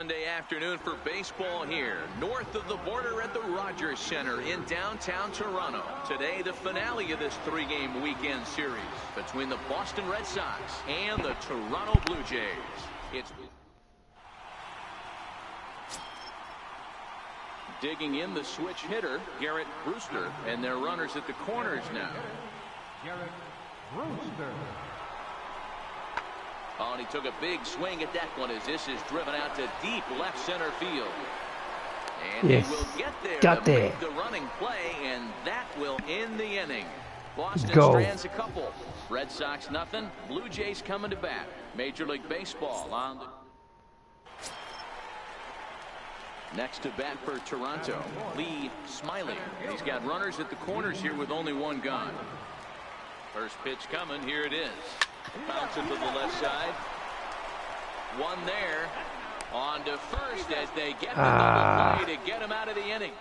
Sunday afternoon for baseball here, north of the border at the Rogers Center in downtown Toronto. Today, the finale of this three-game weekend series between the Boston Red Sox and the Toronto Blue Jays. It's digging in the switch hitter, Garrett Brewster, and their runners at the corners now. Garrett Brewster. Oh, and he took a big swing at that one as this is driven out to deep left center field. And yes. He will get there Got to there. make the running play, and that will end the inning. Boston strands a couple. Red Sox nothing. Blue Jays coming to bat. Major League Baseball on the... Next to bat for Toronto, Lee Smiley. He's got runners at the corners here with only one gone. First pitch coming. Here it is. Bouncing to the left side. One there. On to first as they get the double play to get him out of the inning.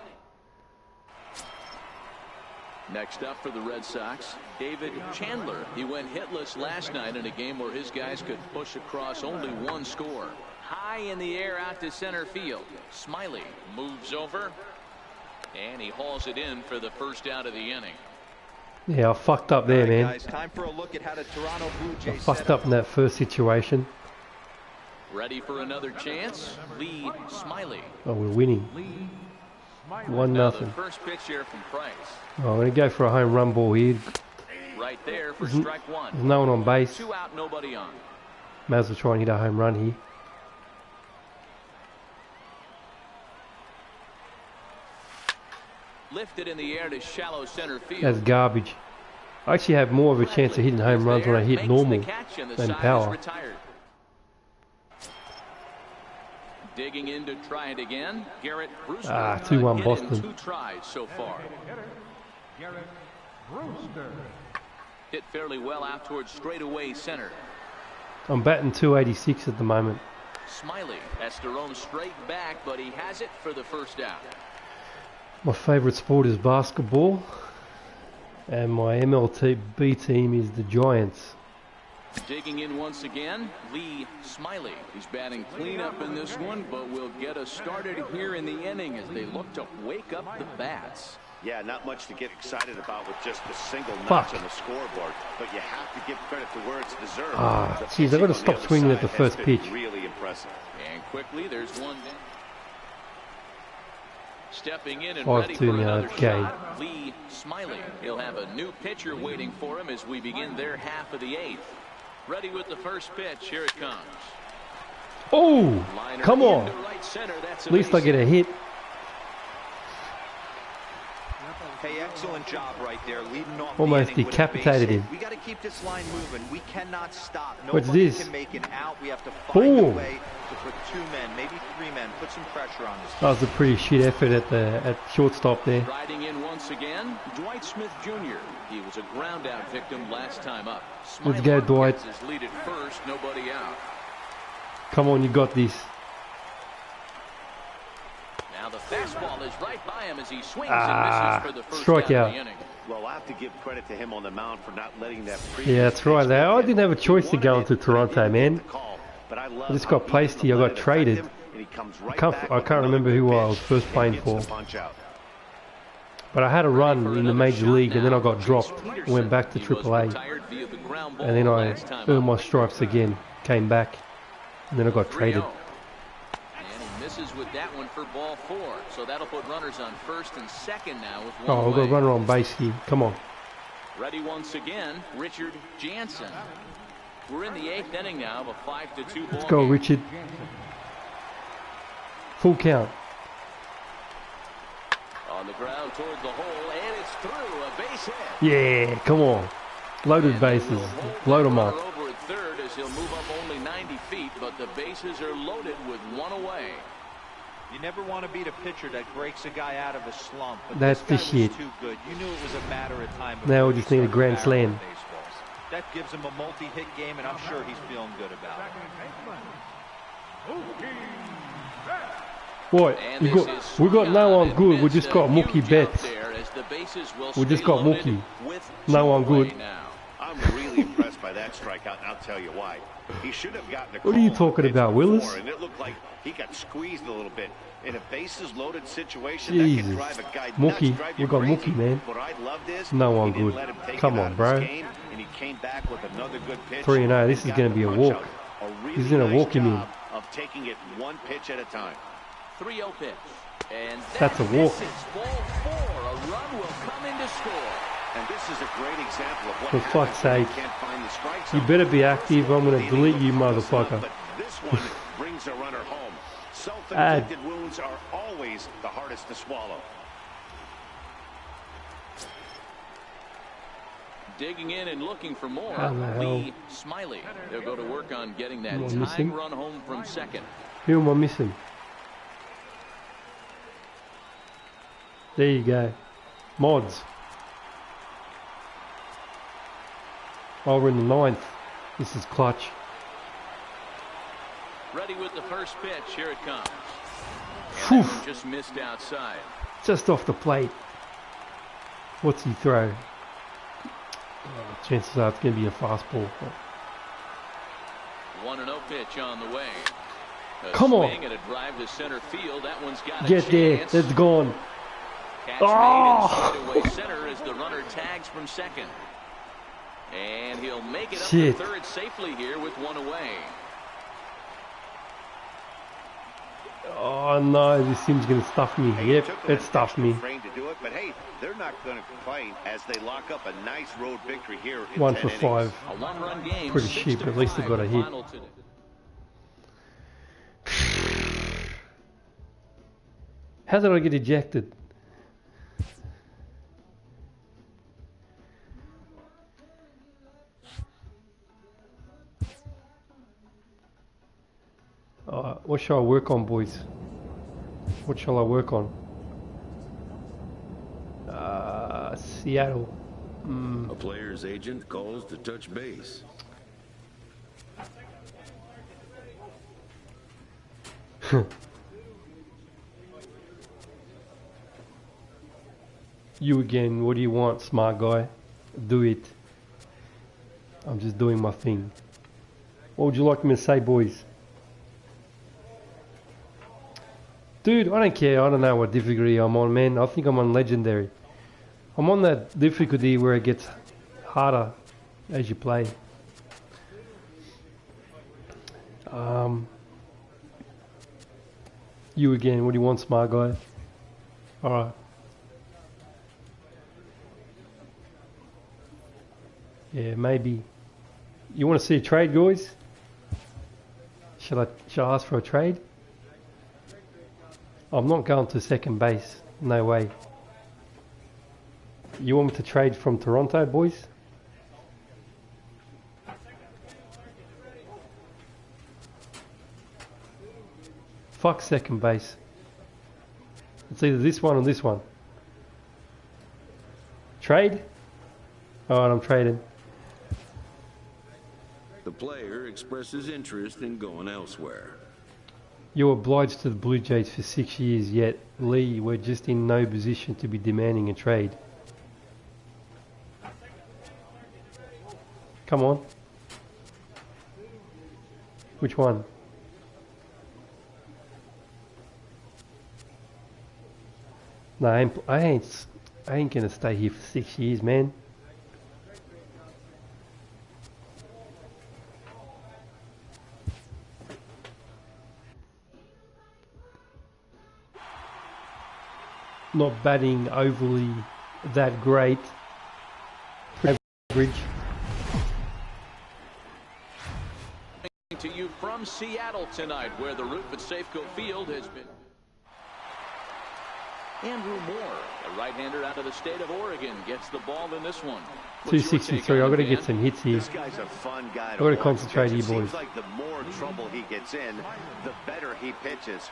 Next up for the Red Sox, David Chandler. He went hitless last night in a game where his guys could push across only one score. High in the air out to center field. Smiley moves over, and he hauls it in for the first out of the inning. Yeah, I fucked up there, man. Guys, time for a look at how the Toronto Blue Jays I fucked up in that first situation. Ready for another chance? Lee Smiley. Oh, we're winning. 1-0. First pitch here from Price. Oh, I'm going to go for a home run ball here. Right there for strike one. There's no one on base. 2 out, nobody on. May as well try and hit a home run here. Lifted in the air to shallow center field. That's garbage. I actually have more of a chance of hitting home runs when I hit normal than power. Digging in to try it again. Garrett Brewster. 2-1 Boston. 2 tries so far. Garrett Brewster. Hit fairly well out towards straightaway center. I'm batting 286 at the moment. Smiley has to roam straight back, but he has it for the first out. My favourite sport is basketball, and my MLB team is the Giants. Digging in once again, Lee Smiley. He's batting cleanup in this one, but will get us started here in the inning as they look to wake up the bats. Yeah, not much to get excited about with just a single notch on the scoreboard, but you have to give credit to where it's deserved. Jeez, I got to stop swinging at the first pitch. Really impressive. And quickly, there's one. Stepping in and ready for 5-2 another now, shot, Lee Smiley. He'll have a new pitcher waiting for him as we begin their half of the 8th. Ready with the first pitch. Here it comes. Oh, come on. Right center. At least I get a hit. Hey, excellent job right there, leading off. Almost decapitated him. We got to keep this line moving. We cannot stop. What's Nobody this? can make an out. We have to find a way to put 2 men, maybe 3 men, put some pressure on this. That was a pretty shit effort at shortstop there. Riding in once again, Dwight Smith Jr. He was a ground out victim last time up. Let's go, Dwight. His lead at first, nobody out. Come on, you got this. Now the fastball is right by him as he swings and misses for the first strike out out. of the inning. Well, I have to give credit to him on the mound for not letting that. Yeah, that's right there. I didn't have a choice to go into Toronto, man. I just got placed here. I got traded. I can't remember who I was first playing for. But I had a run in the major league, and then I got dropped. Went back to AAA, and then I earned my stripes again. Came back, and then I got traded. Misses with that one for ball 4, so that'll put runners on first and second now with one Oh, we've got a runner on base here. Come on. Ready once again, Richard Jansen. We're in the 8th inning now of a 5-2 ball. Let's go, Richard. Full count. On the ground towards the hole, and it's through a base hit. Yeah, come on. Loaded bases. Load them up. Over at third as he'll move up only 90 feet, but the bases are loaded with one away. You never want to beat a pitcher that breaks a guy out of a slump. But that's the this guy shit. Was too good. You knew it was a matter of time. Now we just need a grand slam. That gives him a multi-hit game, and I'm sure he's feeling good about it. Boy, we got no one good. We just got Mookie Betts. We just got Mookie. No one good. I'm really impressed by that that strikeout, and I'll tell you why. He should have gotten a What are you talking about, Willis? And it looked like he got squeezed a little bit. In a bases-loaded situation, Jesus. that can drive a guy Mookie. nuts, drive We you got crazy. Mookie, man. What I loved is No he one didn't good. let him take Come it on, out of bro. his game, and he came back with another good pitch. 3-0. This is Got going to the be a punch walk. out. A really He's going to nice walk him in. job of taking it one pitch at a time. 3-0 pitch. And That's a walk. This is ball 4. A run will come in to score. And this is a great example of what For fuck's happens when you sake. can't find the strike You zone. better be active. I'm going to delete you, motherfucker. But this one brings a runner home. Self-inflicted wounds are always the hardest to swallow. Digging in and looking for more. How the hell? Lee Smiley. They'll go to work on getting that Am I tying missing? run home from second. Who am I missing? There you go. Mods. Oh, we're in the 9th. This is clutch. Ready with the first pitch. Here it comes. Phew. And that one just missed outside. Just off the plate. What's he throw? Oh, chances are it's going to be a fastball. 1-0 pitch on the way. Come on. Swing and a drive to center field. That one's got a Get there. chance. It's gone. Catch Oh. made in straightaway center as the runner tags from second. And he'll make it up Shit. to third safely here with one away. Oh no, this team's going to stuff me. Hey, Yep, took an it stuffed me. intentional frame to do it, but hey, they're not going to complain as they lock up a nice road victory here. In 1 10 for innings. 5. A one-run game. Pretty 6 cheap, to but at least they 5 got a the hit. final today. How did I get ejected? What shall I work on, boys? What shall I work on? Seattle. A player's agent calls to touch base. You again, what do you want, smart guy? Do it. I'm just doing my thing. What would you like me to say, boys? Dude, I don't care. I don't know what difficulty I'm on, man. I think I'm on legendary. I'm on that difficulty where it gets harder as you play. You again, what do you want, smart guy? Alright. Yeah, maybe. You want to see a trade, guys? Shall I ask for a trade? I'm not going to second base. No way. You want me to trade from Toronto, boys? Fuck second base. It's either this one or this one. Trade? Alright, I'm trading. The player expresses interest in going elsewhere. You're obliged to the Blue Jays for 6 years, yet, Lee, we're just in no position to be demanding a trade. Come on. Which one? No, I ain't gonna stay here for 6 years, man. Not batting overly that great. Average. To you from Seattle tonight, where the roof at Safeco Field has been. Andrew Moore, a right-hander out of the state of Oregon, gets the ball in this one. What's your take 263. on I've got to it, get Dan? some hits here. This guy's a fun guy I've got to watch concentrate because here, it boys. seems like the more trouble he gets in, the better he pitches.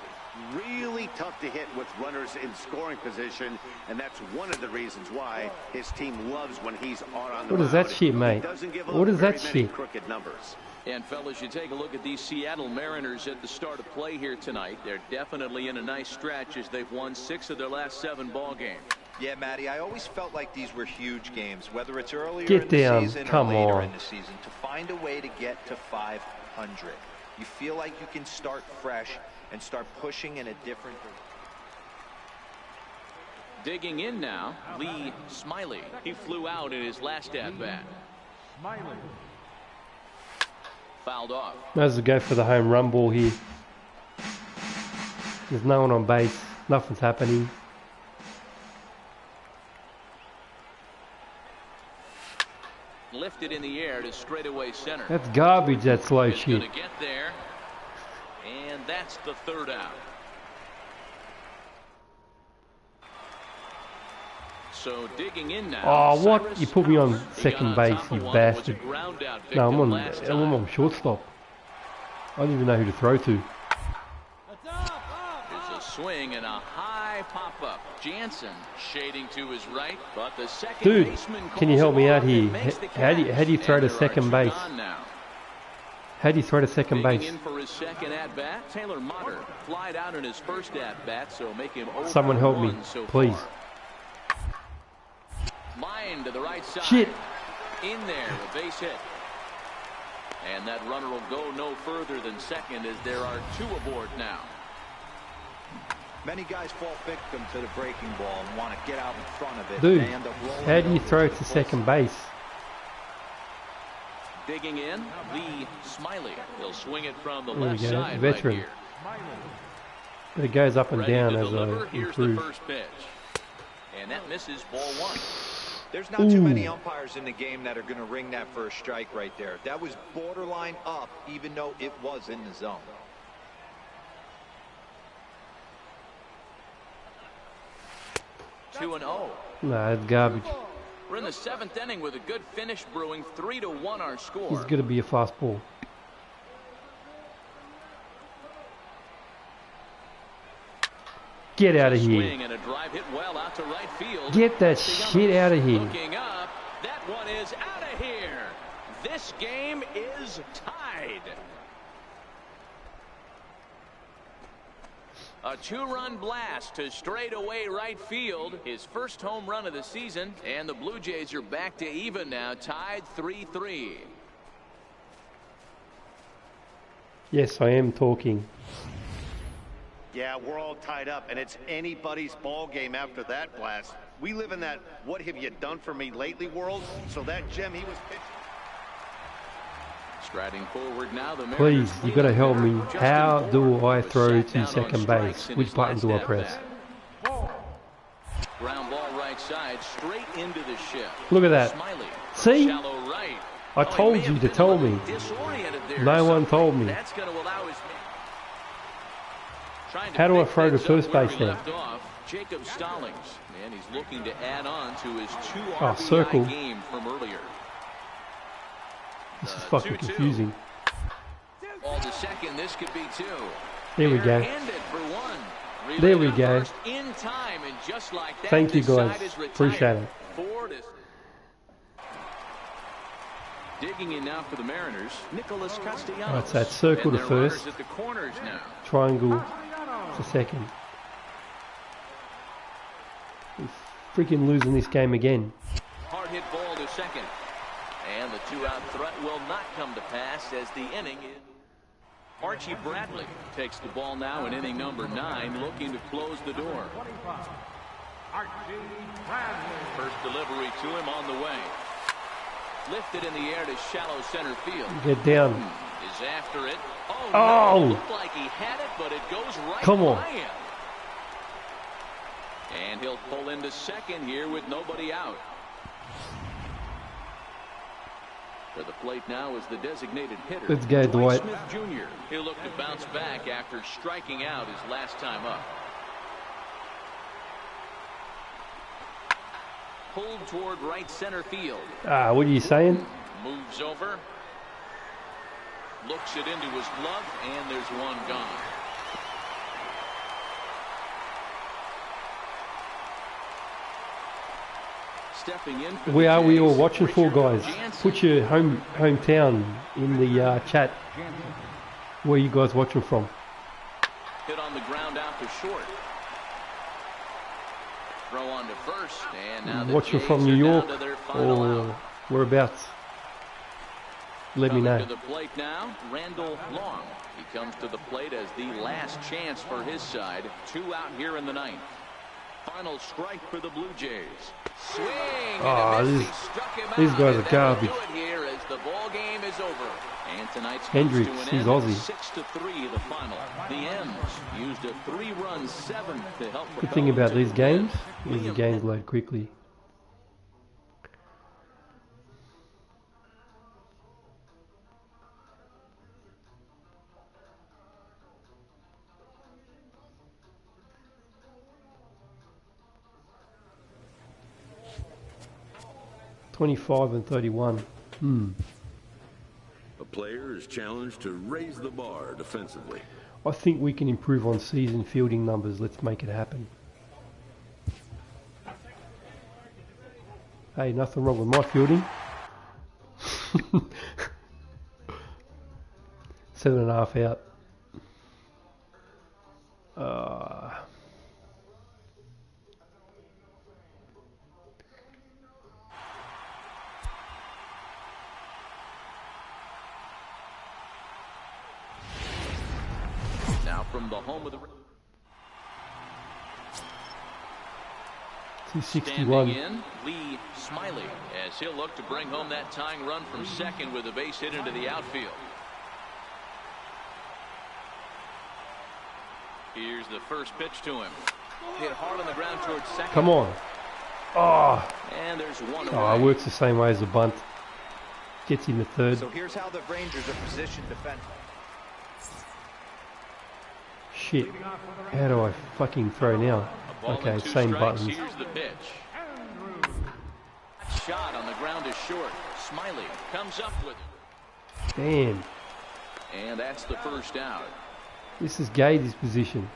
Really tough to hit with runners in scoring position, and that's one of the reasons why his team loves when he's on the What is that mound. shit, He mate? doesn't give up What is very that many shit? crooked numbers. And fellas, you take a look at these Seattle Mariners at the start of play here tonight. They're definitely in a nice stretch as they've won 6 of their last 7 ball games. Yeah, Matty, I always felt like these were huge games, whether it's earlier Get in the down. season Come or later on. in the season, to find a way to get to 500. You feel like you can start fresh and start pushing in a different direction. Digging in now, Lee Smiley. He flew out in his last at-bat. Smiley. Fouled off. Might as well go for the home run ball here. There's no one on base. Nothing's happening. Lifted in the air to straightaway center. That's garbage, that slow He's shit. gonna get there, and that's the third out. So digging in now. Oh, what? Cyrus You put me on He second got base, top you of one. It was a bastard. ground out No, I'm victim last time. on shortstop. I don't even know who to throw to. There's a swing and a high pop-up. Jansen shading to his right, but the second Dude, baseman can you help me out here? makes the How do you catch. throw And to there are second two base? gone now. How do you throw to second Digging base? in for his second at-bat, Taylor Motter flied out in his first at-bat, so make him 0 Someone for help me, 1 so please. far. Line to the right side. Shit. In there, a base hit. And that runner will go no further than second as there are two aboard now. Many guys fall victim to the breaking ball and want to get out in front of it. Dude, They end up rolling how do you over throw the to second base? Digging in, Lee Smiley. He'll swing it from the There we left go, side veteran. right here. But it goes up and Ready down to as deliver. I Here's the improve. first pitch. And that misses ball one. There's not too many Ooh. umpires in the game that are going to ring that first strike right there. That was borderline up, even though it was in the zone. Two and 0. Nah, it's garbage. We're in the seventh inning with a good finish brewing. 3-1 our score. It's going to be a fast ball. Get out of here. Swing and a drive hit well out to right field. Get that shit out of here. Looking up, that one is out of here. This game is tied. A two-run blast to straightaway right field. His first home run of the season. And the Blue Jays are back to even now, tied 3-3. Yes, I am talking. Yeah, we're all tied up, and it's anybody's ball game after that blast. We live in that "what have you done for me lately" world, so that gem he was pitching. Striding forward now, the Please, Mariners you got to lead help up me. there. Justin How do Bourne I was throw sat to down on second strikes base? in Which his button last do I at-bat. press? Ground ball right side, straight into the shift. Look at that. Smiley, See? shallow right. I he told may you have to been a tell little me. disoriented there No or one something. told me. That's going to allow his man. Trying to How do I pick throw to things up first where base he then? left off, Jacob Stallings, and he's looking to add on to his 2 Oh, RBI circle. game from earlier. This is fucking 2-2. confusing. All to second, this could be 2. There we go. Handed for 1. There we Relay to go. first in time, and just like that, Thank you, this guys. side is retired. Appreciate it. 4 to... Digging in now for the Mariners, Nicholas Castellanos. Right, so it's circle And to their runners first. at the corners now. Triangle to second. We're freaking losing this game again. Hard hit ball to second. And the 2-out threat will not come to pass as the inning is. Archie Bradley takes the ball now in inning number 9, looking to close the door. Archie Bradley. First delivery to him on the way. Lifted in the air to shallow center field. Get down. Is after it. Oh, Oh! no, looked like he had it, but it goes right Come on. by him. And he'll pull into second here with nobody out. To the plate now is the designated hitter. Let's go, Dwight. Smith Jr. He'll look to bounce back after striking out his last time up. Pulled toward right center field. Ah, what are you saying? Moves over. Looks it into his glove, and there's one gone. Stepping in for Where the are we all Jays, watching for, Richard guys? Jansen. Put your hometown in the chat. Where you guys watching from? Hit on the ground out to short. Throw on to first, and now the Watching Jays from are New down York to their final or out. whereabouts. Let me Coming know. to the plate now, Randall Long. He comes to the plate as the last chance for his side. 2 out here in the 9th. Final strike for the Blue Jays. Swing and a miss. He struck him these out, guys and are that'll do garbage. it here as the ball game is over. And tonight's Hendricks, comes to he's an end. Aussie. 6-3 the final. The M's used a 3-run 7th to help. Good thing about these games is the games load quickly. $25 and $31. A player is challenged to raise the bar defensively. I think we can improve on season fielding numbers. Let's make it happen. Hey, nothing wrong with my fielding. 7.5 out. Now from the home of the 261. Standing in, Lee Smiley, as he'll look to bring home that tying run from second with a base hit into the outfield. Here's the first pitch to him. Hit hard on the ground towards second. Come on. Oh, And there's one it away. works the same way as a bunt. Gets him to third. So here's how the Rangers are positioned defensively. Shit. How do I fucking throw now? Ball Okay, and 2 same strikes. buttons. Here's the pitch. Shot on the ground is short. Smiley comes up with it. Damn. And that's the first out. This is Gates' position.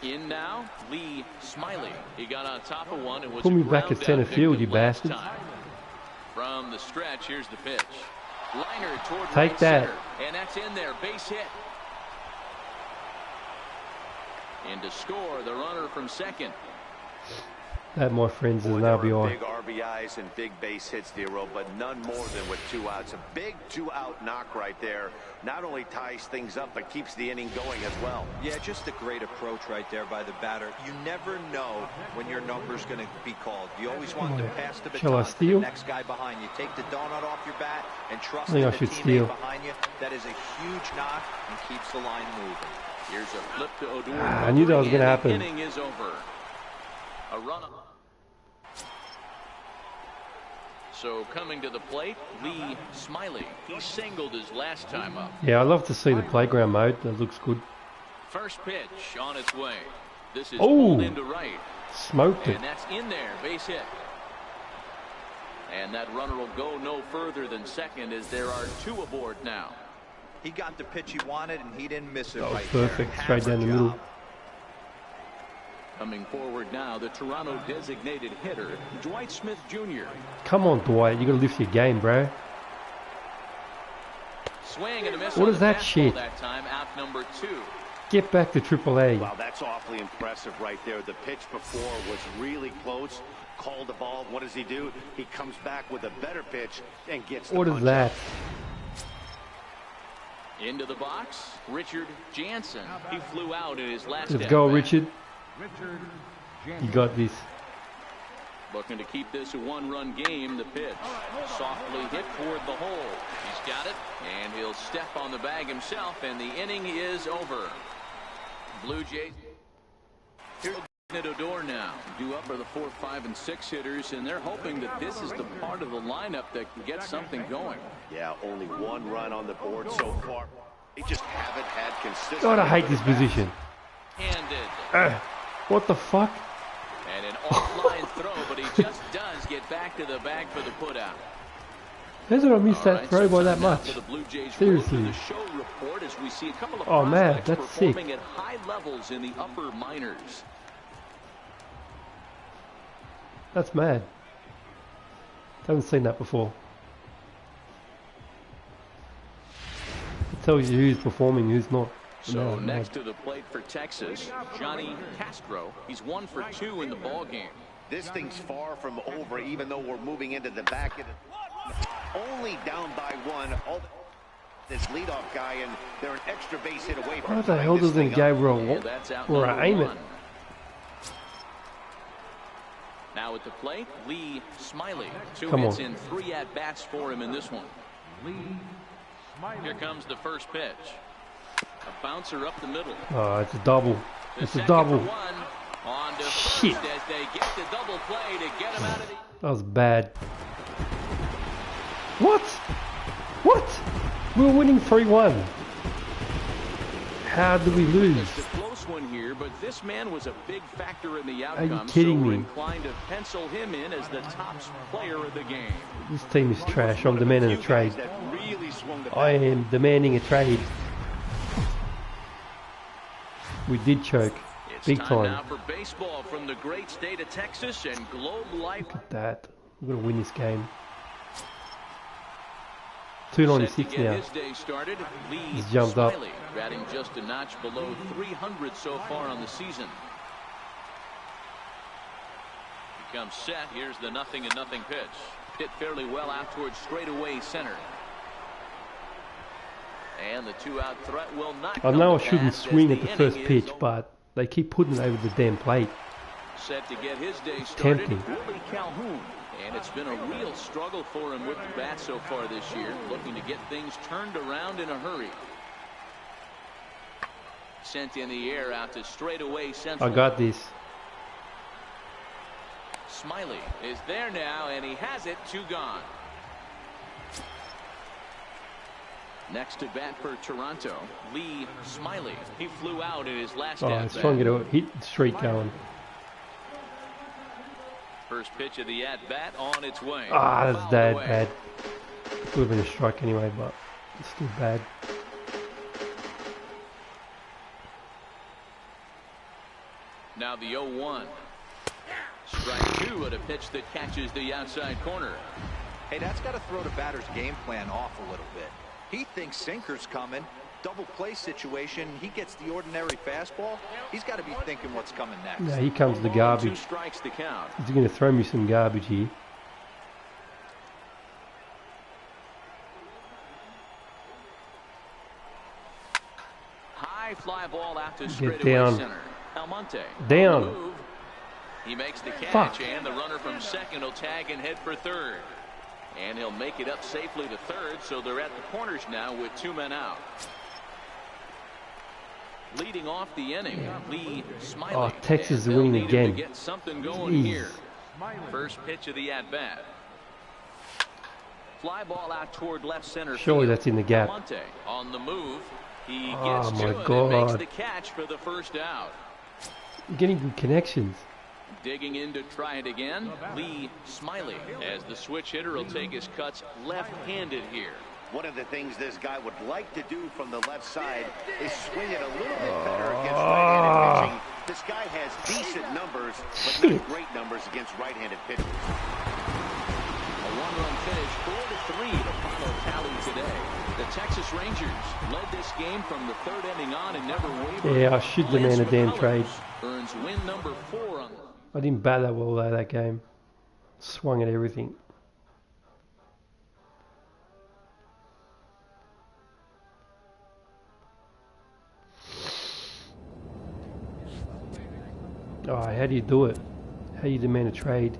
In now, Lee Smiley. He got on top of one and was Put me a back at ground center out field, victim you last bastards. time. From the stretch, here's the pitch. Liner toward Take right that. center, and that's in there. Base hit. And to score, the runner from second. That, my friends, is Boy, an there were RBI. big RBIs and big base hits, Dero, but none more than with 2 outs. A big 2-out knock right there. Not only ties things up, but keeps the inning going as well. Yeah, just a great approach right there by the batter. You never know when your number's going to be called. You always want to pass the Shall I baton to the steal? next guy behind you. Take the donut off your bat and trust I think in I the should teammate steal. behind you. That is a huge knock and keeps the line moving. Here's a flip to Odor. I knew that was going to happen. The inning is over. A run. So coming to the plate, Lee Smiley. He singled his last time up. Yeah, I love to see the playground mode. That looks good. First pitch on its way. This is Oh. pulled into right. Smoked it. And that's in there. Base hit. And that runner will go no further than second as there are 2 aboard now. He got the pitch he wanted, and he didn't miss it That was right perfect. there. Straight down the middle. Coming forward now, the Toronto designated hitter, Dwight Smith Jr. Come on, Dwight. You got to lift your game, bro. Swing and a miss. What on is the that fastball shit? That time, out number 2. Get back to AAA. Wow, that's awfully impressive right there. The pitch before was really close. Called the ball. What does he do? He comes back with a better pitch and gets the What is punch that? out. Into the box, Richard Jansen. He flew out in his last Let's at go, bat. Richard. Richard You Jansen. got this. Looking to keep this a 1-run game. The pitch softly hit toward the hole. He's got it, and he'll step on the bag himself, and the inning is over. Blue Jays. Here's Odor now. Due up are the 4, 5, and 6 hitters, and they're hoping that this is the part of the lineup that can get something going. Yeah, only 1 run on the board so far. They just haven't had consistent. God, I hate this position. Handed. What the fuck? And an offline throw, but he just does get back to the bag for the putout. How did I miss All that right, throw so by that time now much? for the Blue Jays Seriously. road to the show report as we see a couple of Oh, man, prospects that's sick. performing at high levels in the upper minors. That's mad. Haven't seen that before. It tells you who's performing, who's not. So next to the plate for Texas, Johnny Castro. He's 1 for 2 in the ball game. This thing's far from over, even though we're moving into the back end. Only down by 1. All this leadoff guy, and they're an extra base hit away from. What the hell doesn't Gabriel want? Or I aim it? Now at the plate, Lee Smiley. 2 Come hits on. in 3 at-bats for him in this one. Here comes the first pitch. A bouncer up the middle. Oh, it's a double. The It's a second double. for 1. On to Shit. first as they get the double play to get him out of the... That was bad. What? What? We were winning 3-1. How did we lose? It's a close one here, but this man was a big factor in the outcome. Are you kidding so we're me? inclined to pencil him in as the top player of the game. This team is trash. I'm demanding a trade. That really swung the I am demanding a trade. We did choke. It's Big time time. now for baseball from the great state of Texas and Globe Life. Look at that. We're going to win this game. Set to 296 get now. his day started. Lee He's jumped up. Smiley, batting just a notch below 300 so far on the season. He comes set. Here's the 0-0 pitch. Hit fairly well out towards straightaway center. And the 2-out threat will not I come know I to shouldn't pass as swing the at the inning first is pitch, over. but they keep putting it over the damn plate. Set to get his day started, Tempting. Willie Calhoun. And it's been a real struggle for him with the bat so far this year, looking to get things turned around in a hurry. Sent in the air out to straightaway central. I got this. Smiley is there now, and he has it. 2 gone. Next to bat for Toronto, Lee Smiley. He flew out in his last Oh, at it's bat. trying to get a hit streak going. First pitch of the at-bat on its way. Ah, that's Fouled bad, away. bad. Would have been a strike anyway, but it's still bad. Now the 0-1. Strike 2 at a pitch that catches the outside corner. Hey, that's got to throw the batter's game plan off a little bit. He thinks sinker's coming. Double play situation. He gets the ordinary fastball. He's got to be thinking what's coming next. Now here comes the 2 garbage. strikes to count. He's going to throw me some garbage here. High fly ball out to Get straightaway down. center. Almonte. Down. On the move. He makes the catch, Fuck. and the runner from second will tag and head for third. And he'll make it up safely to third, so they're at the corners now with 2 men out. Leading off the inning, Lee Smiley. Oh, Texas is And they'll winning need him again. to get something going Jeez. here. First pitch of the at-bat. Fly ball out toward left center Surely field. that's in the gap. Almonte on the move. He Oh, gets my to it and God. makes the catch for the first out. I'm getting good connections. Digging in to try it again, Lee Smiley, as the switch hitter will take his cuts left-handed here. One of the things this guy would like to do from the left side is swing it a little bit better against right-handed pitching. This guy has decent numbers, but not great numbers against right-handed pitchers. A one-run finish, 4-3 to final tally today. The Texas Rangers led this game from the 3rd inning on and never wavered. Yeah, I should demand a damn trade. Earns win number 4 on the... I didn't bat that well though that game. Swung at everything. Oh, how do you do it? How do you demand a trade?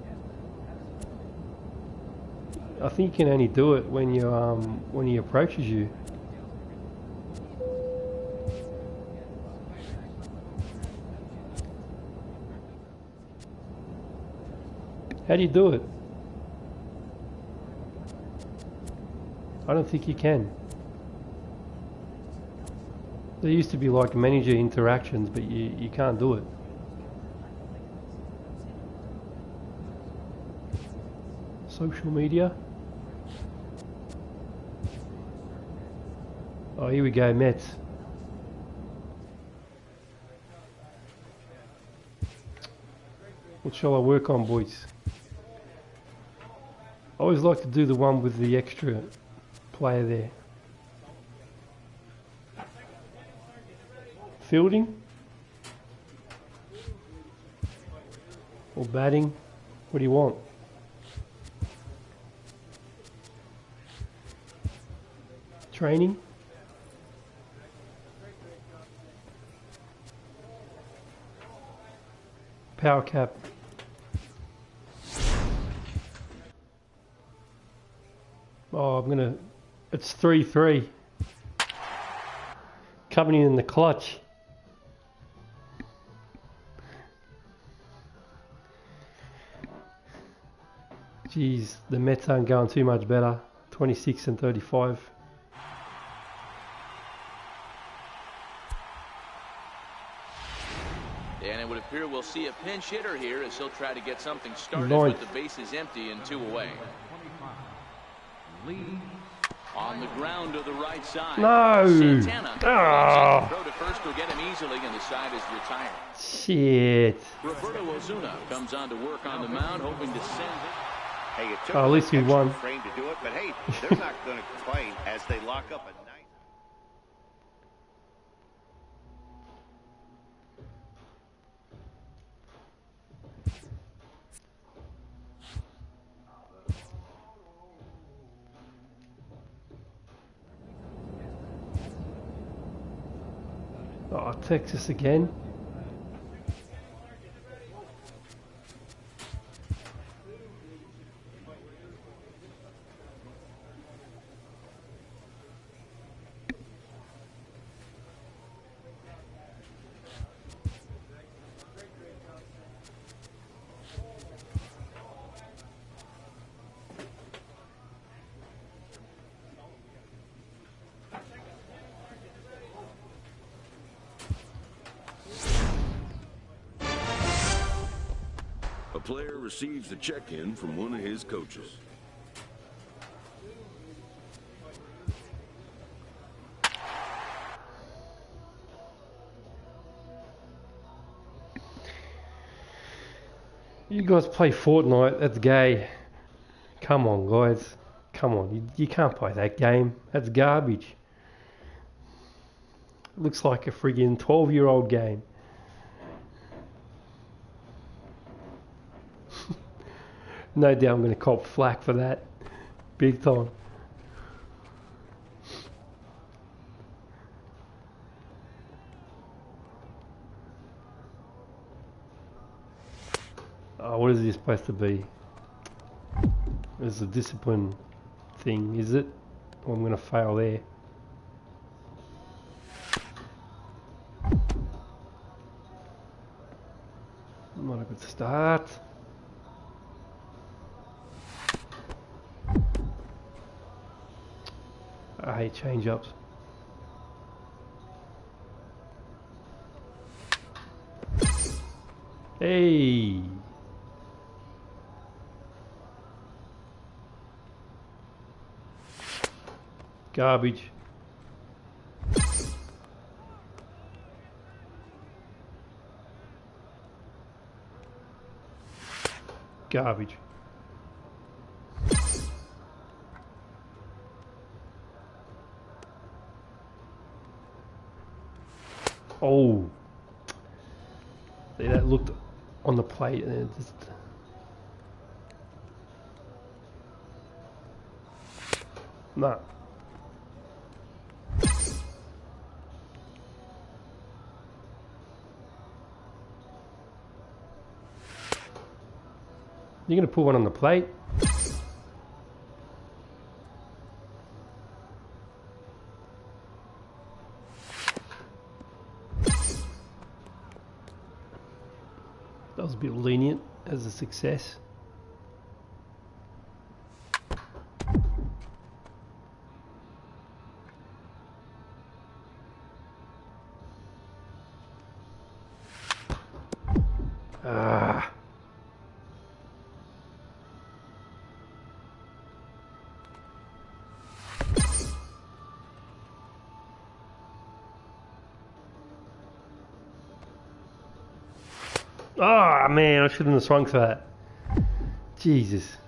I think you can only do it when you when he approaches you. How do you do it? I don't think you can. There used to be like manager interactions, but you can't do it. Social media. Oh, here we go, Mets. What shall I work on, boys? I always like to do the one with the extra player there. Fielding? Or batting? What do you want? Training? Power cap. Oh, I'm gonna... It's 3-3. Coming in the clutch. Jeez, the Mets aren't going too much better. 26 and 35. And it would appear we'll see a pinch hitter here as he'll try to get something started Ninth. with the bases empty and 2 away. Lead. On the ground to the right side. No! Santana. Oh. Throw to first will get him easily, and the side is retired. Shit. Roberto Ozuna comes on to work on the mound, hoping to send it. Hey, it took Oh, at least we an extra won. frame to do it, but hey, they're not going to complain as they lock up a nice. Oh, Texas again. A player receives a check-in from one of his coaches. You guys play Fortnite, that's gay. Come on, guys. Come on, you can't play that game. That's garbage. It looks like a friggin' 12-year-old game. No doubt I'm going to cop flack for that. Big time. Oh, what is this supposed to be? It's a discipline thing, is it? Or I'm going to fail there. Not a good start. I hate change-ups. Hey! Garbage. Garbage. Oh, see, that looked on the plate and it just... Nah. You're gonna put one on the plate? That was a bit lenient as a success. Ah. Oh man, I shouldn't have swung for that. Jesus.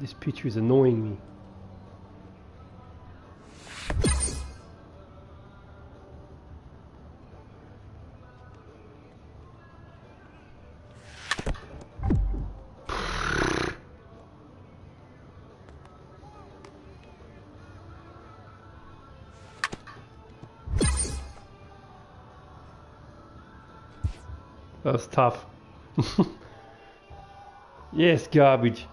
This pitcher is annoying me. That was tough. Yes, garbage.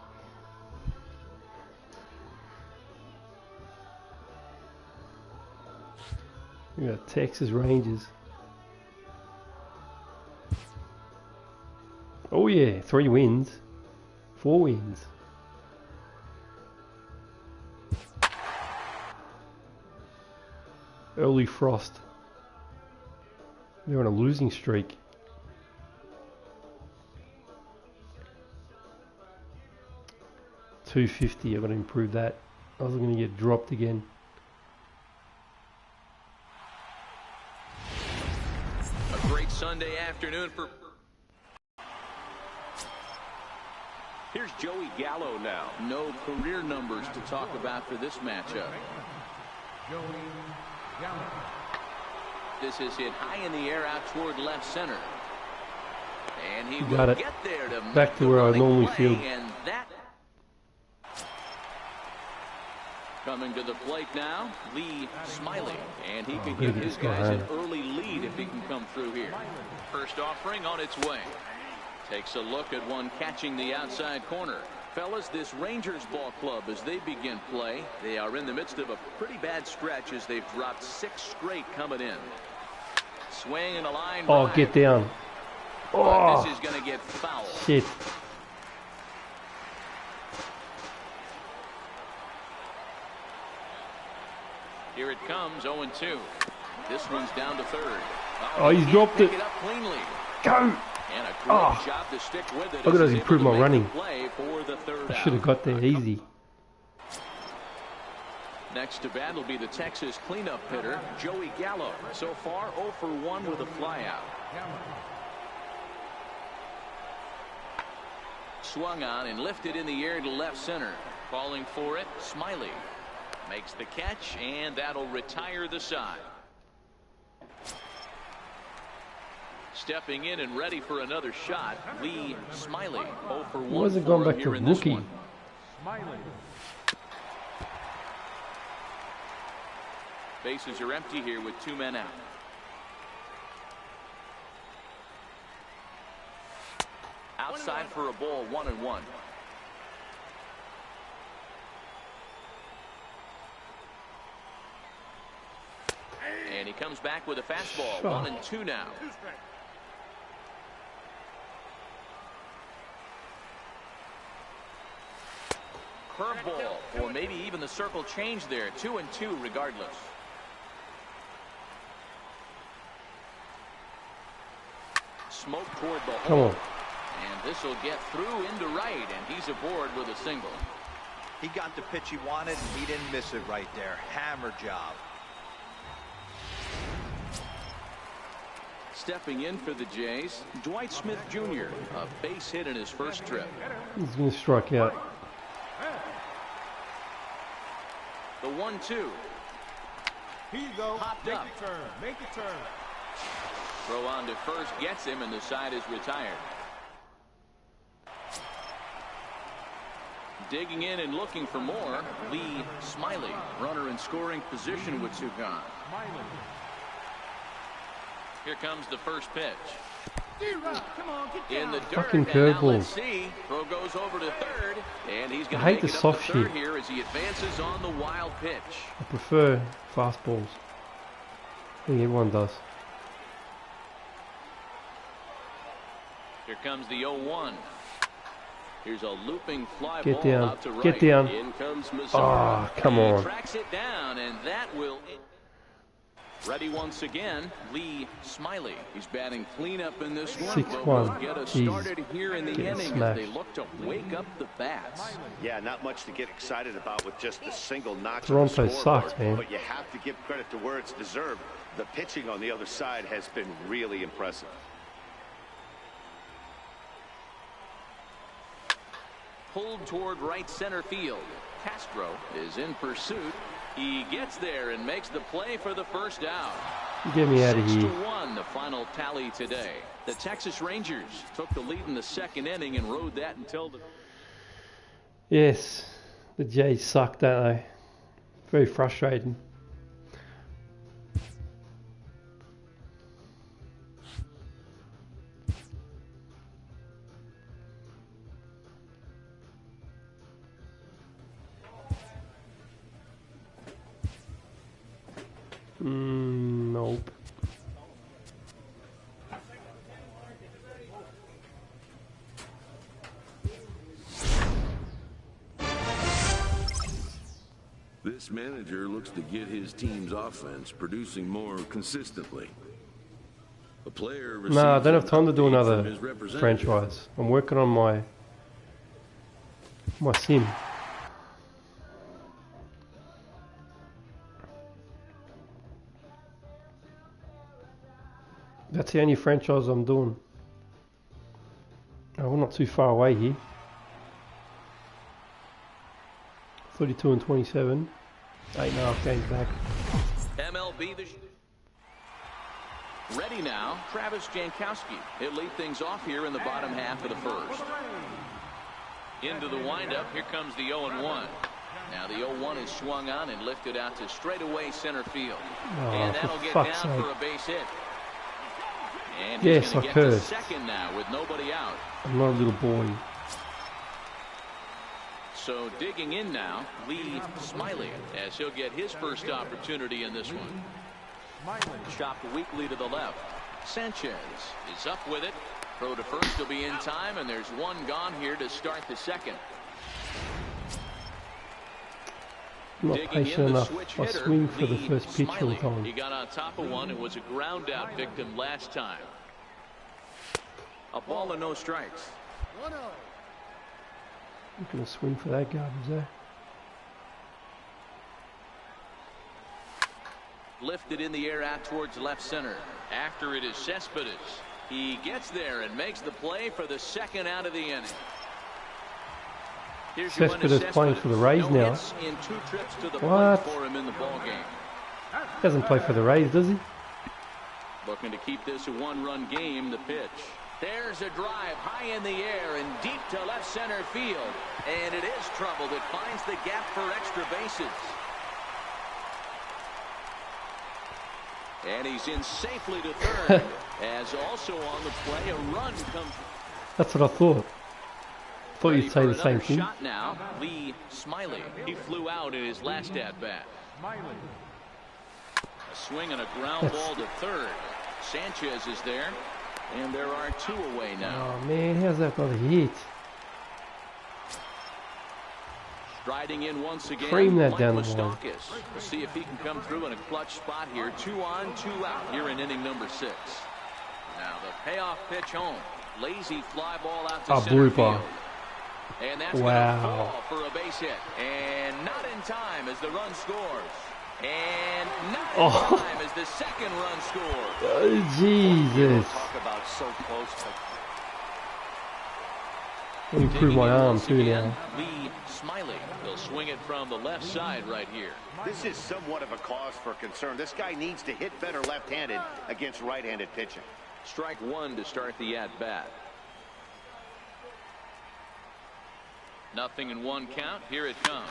We got Texas Rangers. Oh yeah, 3 wins. 4 wins. Early frost. They're on a losing streak. $250, I've got to improve that. I was going to get dropped again. A great Sunday afternoon for... Here's Joey Gallo now. No career numbers to talk about for this matchup. Joey Gallo. This is hit high in the air out toward left center. And he Got will it. get there to Back make to the where I running normally play, field. and that... Coming to the plate now, Lee Smiley, and he can give his guys an early lead if he can come through here. First offering on its way. Takes a look at one catching the outside corner. Fellas, this Rangers ball club, as they begin play, they are in the midst of a pretty bad stretch as they've dropped 6 straight coming in. Swing and a line. Oh, drive. get down. But Oh, this is going to get foul. shit. Here it comes, 0-2. This one's down to third. Oh, he's dropped it. Pick it up cleanly. Go! And a great job to stick with it. I've got to as he's improve able my make running. the play for the third I out. should have got there easy. Next to bat will be the Texas cleanup hitter, Joey Gallo. So far, 0 for 1 with a flyout. Swung on and lifted in the air to left center. Falling for it, Smiley. Makes the catch, and that'll retire the side. Stepping in and ready for another shot, Lee Smiley. 0 for 1 Wasn't for going him back to here in this rookie. one. Smiley. Bases are empty here with 2 men out. Outside for a ball, 1-1. And he comes back with a fastball. 1-2 now. Curveball, or maybe even the circle change there. 2-2 regardless. Smoke toward the Come hole. on. And this will get through into right, and he's aboard with a single. He got the pitch he wanted, and he didn't miss it right there. Hammer job. Stepping in for the Jays, Dwight Smith Jr., a base hit in his first trip. He's going to strike out. The 1-2. Here you go. Popped Make up. the turn. Make the turn. Throw on to first gets him, and the side is retired. Digging in and looking for more, Lee Smiley, runner in scoring position with 2 gone. Smiley. Here comes the first pitch. Come on, get In the down. dirt, Fucking and now curveballs. let's see. Throw goes over to third, and he's going I to hate make the it up soft to third shit. here as he advances on the wild pitch. I prefer fastballs. I think everyone does. Here comes the 0-1. Here's a looping fly Get ball down. out to right. Get down. In comes Missouri. Ah, come He on. tracks it down, and that will... Ready once again, Lee Smiley. He's batting cleanup in this one. 6-1. But will get us Jeez. started here in the Getting inning smashed. as they look to wake up the bats. Yeah, not much to get excited about with just a single notch Toronto on the scoreboard, sucks, man. But you have to give credit to where it's deserved. The pitching on the other side has been really impressive. pulled toward right center field. Castro is in pursuit. He gets there and makes the play for the first out. Get me out of here. 6-1 the final tally today. The Texas Rangers took the lead in the second inning and rode that until the... Yes, the Jays suck, don't they? Very frustrating. Nope. This manager looks to get his team's offense producing more consistently. A player No, I don't have time to do from another his representative. franchise. I'm working on my sim. That's the only franchise I'm doing. Oh, we're not too far away here. 32 and 27. 8.5 games back. MLB ready now. Travis Jankowski. He'll lead things off here in the bottom half of the first. Into the windup. Here comes the 0-1. Now the 0-1 is swung on and lifted out to straightaway center field. Oh, And for that'll get fuck's down sake. for a base hit. And Yes, he's going I to get to cursed. second now with nobody out. I'm not a little boy. So digging in now, Lee Smiley, as he'll get his first opportunity in this one. Chopped weakly to the left. Sanchez is up with it. Throw to first will be in time, and there's one gone here to start the second. I'm not Digging patient in the enough. switch I hitter, swing for the Lee first pitch all the Smiley. time. He got on top of one and was a ground out victim last time. A ball and no strikes. I'm going to swing for that garbage there. Lifted in the air out towards left center. After it is Cespedes. He gets there and makes the play for the second out of the inning. Here's your Cespedes playing for the Rays no now. hits in 2 trips to the What? plate for him in the ball game. Doesn't play for the Rays, does he? Looking to keep this a one-run game. The pitch. There's a drive high in the air and deep to left center field. And it is trouble that finds the gap for extra bases. And he's in safely to third. As also on the play, a run comes. That's what I thought. Thought Ready you'd say for the same another thing. shot now. Lee Smiley. He flew out in his last at-bat. A swing and a ground ball to third. Sanchez is there. And there are 2 away now. Oh man, how's that not a hit? Striding in once again. Cream that Mike down the line. Moustakas. We'll see if he can come through in a clutch spot here. 2 on, 2 out here in inning number 6. Now the payoff pitch home. Lazy fly ball out to center field. And that's going to fall for a base hit. And not in time as the run scores. And not in time as the second run scores. Oh, Jesus. Talk about so close to... Let me prove my arm too now. Lee Smiley. He'll swing it from the left side right here. This is somewhat of a cause for concern. This guy needs to hit better left-handed against right-handed pitching. Strike 1 to start the at-bat. 0-1 count. Here it comes.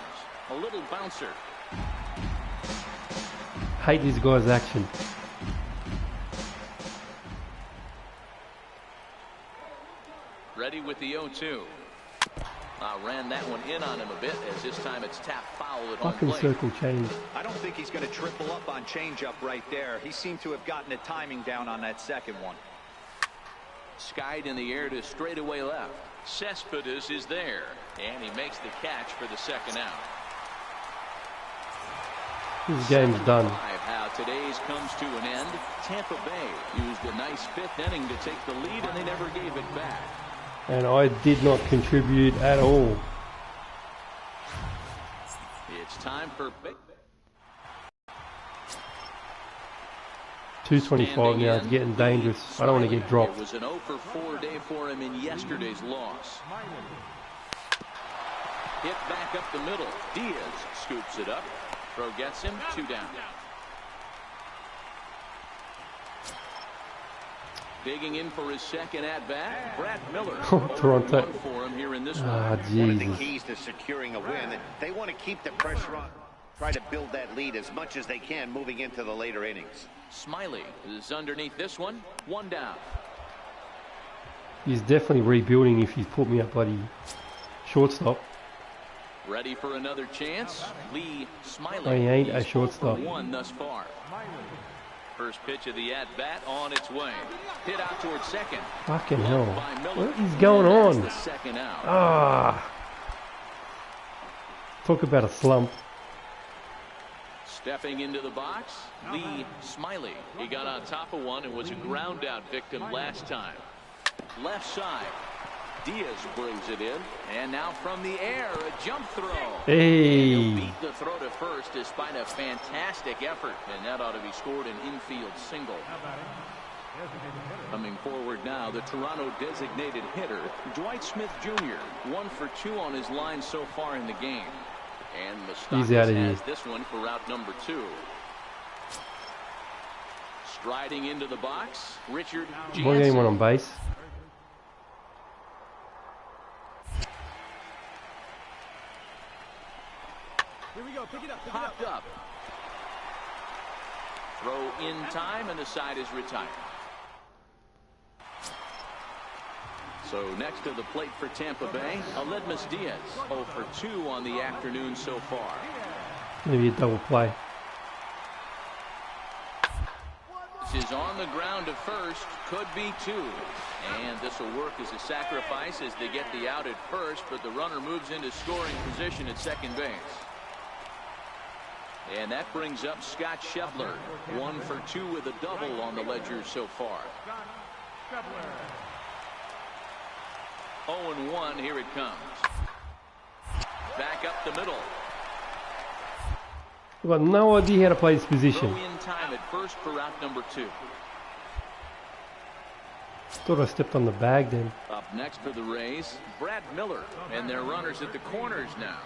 A little bouncer. Hate this guy's action. Ready with the 0-2. Ran that one in on him a bit, as this time it's tapped foul at home Fucking plate. circle change. I don't think he's going to triple up on changeup right there. He seemed to have gotten the timing down on that second one. Skied in the air to straightaway left. Cespedes is there, and he makes the catch for the second out. This game's done. 7-5, how today's comes to an end. Tampa Bay used a nice 5th inning to take the lead, and they never gave it back. And I did not contribute at all. It's time for 225 now. It's getting dangerous. I don't want to get dropped. It was an 0 for 4 day for him in yesterday's loss. Hit back up the middle. Diaz scoops it up. Throw gets him 2 down. Digging in for his second at-bat, Brad Miller. Toronto. For him here in this Ah, one. One of the Jesus. keys to securing a win, they want to keep the pressure on. Try to build that lead as much as they can moving into the later innings. Smiley is underneath this one. 1 down. He's definitely rebuilding if he's put me up bloody shortstop. Ready for another chance. Lee Smiley. Oh, he ain't a He's shortstop. 1 thus far. First pitch of the at-bat on its way. Hit out towards second. Fucking hell. By Miller. What is going And on? that's the second out. Ah. Talk about a slump. Stepping into the box, Lee Smiley. He got on top of one and was a ground out victim last time. Left side. Diaz brings it in. And now from the air, a jump throw. Hey. He'll beat the throw to first despite a fantastic effort. And that ought to be scored an infield single. Coming forward now, the Toronto designated hitter, Dwight Smith Jr. 1 for 2 on his line so far in the game. And He's out Mustakas of has here. this one for route number 2. Striding into the box, Richard Boy, anyone Jansen. on base? Here we go. Pick it up. Pick it up. Popped up. Throw in time, and the side is retired. So next to the plate for Tampa Bay, Aledmus Diaz, 0 for 2 on the afternoon so far. Maybe a double play. This is on the ground to first, could be 2. And this will work as a sacrifice as they get the out at first, but the runner moves into scoring position at second base. And that brings up Scott Scheffler, 1 for 2 with a double on the ledger so far. 0-1, here it comes. Back up the middle. I've got no idea how to play this Throw position. in time at first for route number 2. Thought I stepped on the bag then. Up next for the Rays, Brad Miller, and their runners at the corners now.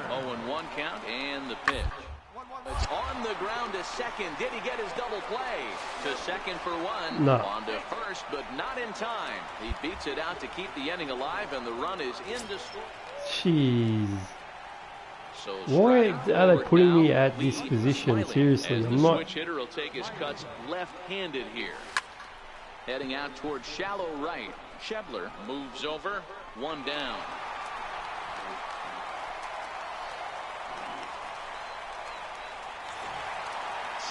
0-1 count and the pitch. It's on the ground to second. Did he get his double play? To second for 1. No. On to first, but not in time. He beats it out to keep the inning alive, and the run is in to score. Jeez. So Why striding are they forward putting me now, at Lee this position? Smiley, Seriously, as the I'm not. switch hitter will take his cuts left-handed here. Heading out towards shallow right. Scheffler moves over. 1 down.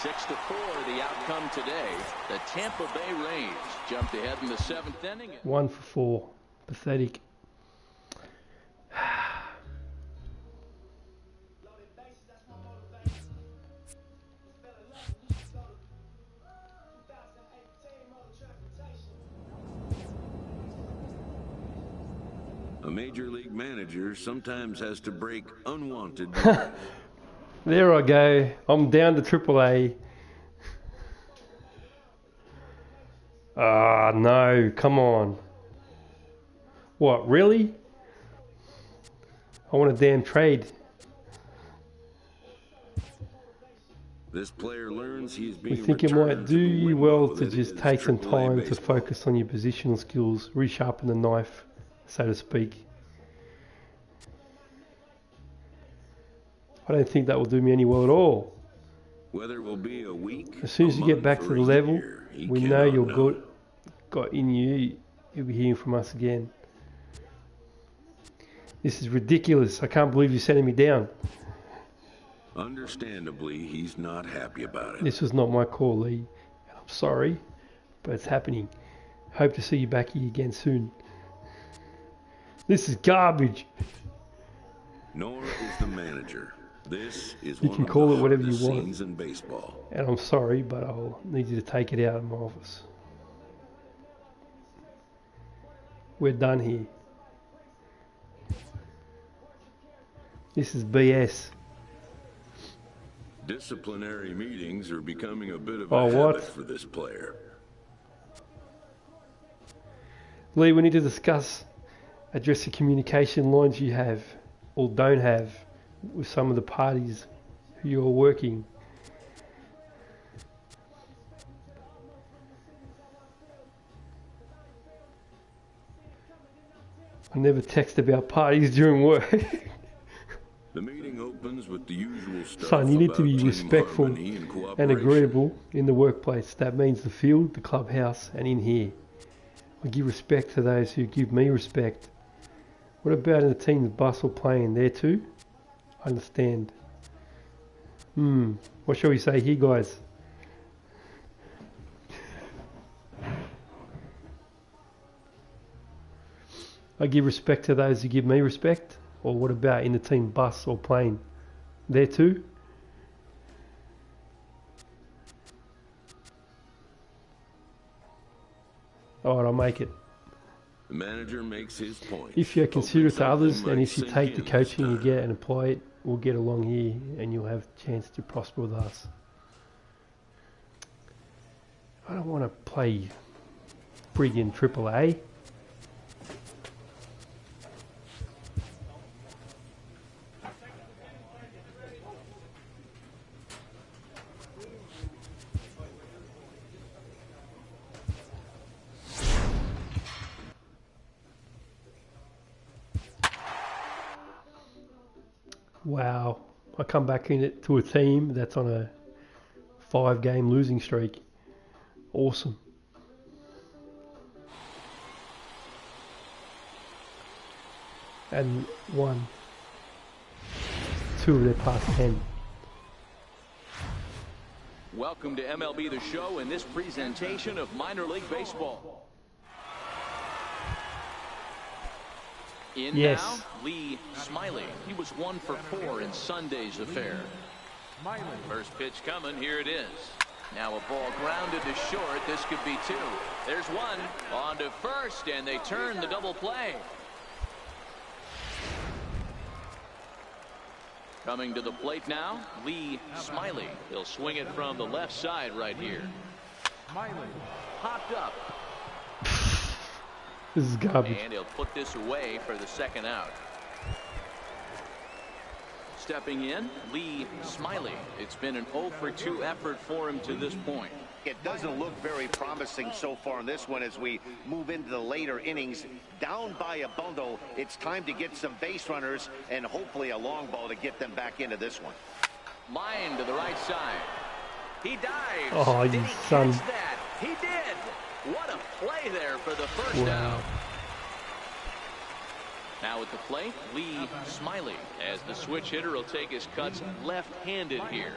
Six to 4, the outcome today. The Tampa Bay Rays jumped ahead in the 7th inning. 1 for 4. Pathetic. A major league manager sometimes has to break unwanted. There I go. I'm down to AAA. Ah, no. Come on. What, really? I want a damn trade. This player learns he is We being think it might returned do to the you window well to that just is take some AAA time to baseball. focus on your positional skills, resharpen the knife, so to speak. I don't think that will do me any well at all. Whether it will be a week, As soon as a you get month, back to or the a level, year, he we know cannot you're know. good. Got in you. You'll be hearing from us again. This is ridiculous. I can't believe you're sending me down. Understandably, he's not happy about it. This was not my call, Lee. I'm sorry, but it's happening. Hope to see you back here again soon. This is garbage. Nor is the manager. This is You one can of call the it whatever you hardest want. scenes in baseball. And I'm sorry, but I'll need you to take it out of my office. We're done here. This is BS. Disciplinary meetings are becoming a bit of Oh, a what? habit for this player. Lee, we need to discuss address the communication lines you have or don't have with some of the parties who you're working. I never text about parties during work. The meeting opens with the usual stuff. Son, you need to be about team respectful harmony and and cooperation. agreeable in the workplace. That means the field, the clubhouse, and in here. I give respect to those who give me respect. What about in the team's bus or plane? There too? I understand. What shall we say here, guys? I give respect to those who give me respect. Or what about in the team bus or plane? There too? Alright, I'll make it. The manager makes his point. If you're considerate to Hoping others something and might if you sink take the in this coaching you time. get and apply it, we'll get along here and you'll have a chance to prosper with us. I don't want to play friggin' AAA. Wow, I come back in it to a team that's on a 5-game losing streak. Awesome. And won 2 of their past 10. Welcome to MLB The Show and this presentation of minor league baseball. In Yes. now, Lee Smiley. He was 1 for 4 in Sunday's affair. First pitch coming. Here it is. Now a ball grounded to short. This could be 2. There's 1. On to first, and they turn the double play. Coming to the plate now, Lee Smiley. He'll swing it from the left side right here. Popped up. This is garbage. And he'll put this away for the second out. Stepping in, Lee Smiley. It's been an 0 for 2 effort for him to this point. It doesn't look very promising so far in this one as we move into the later innings. Down by a bundle, it's time to get some base runners and hopefully a long ball to get them back into this one. Line to the right side. He dives. Oh, Did you he son. catch that? He did. What a play there for the first Wow. out. Now at the plate, Lee Smiley, as the switch hitter will take his cuts left-handed here.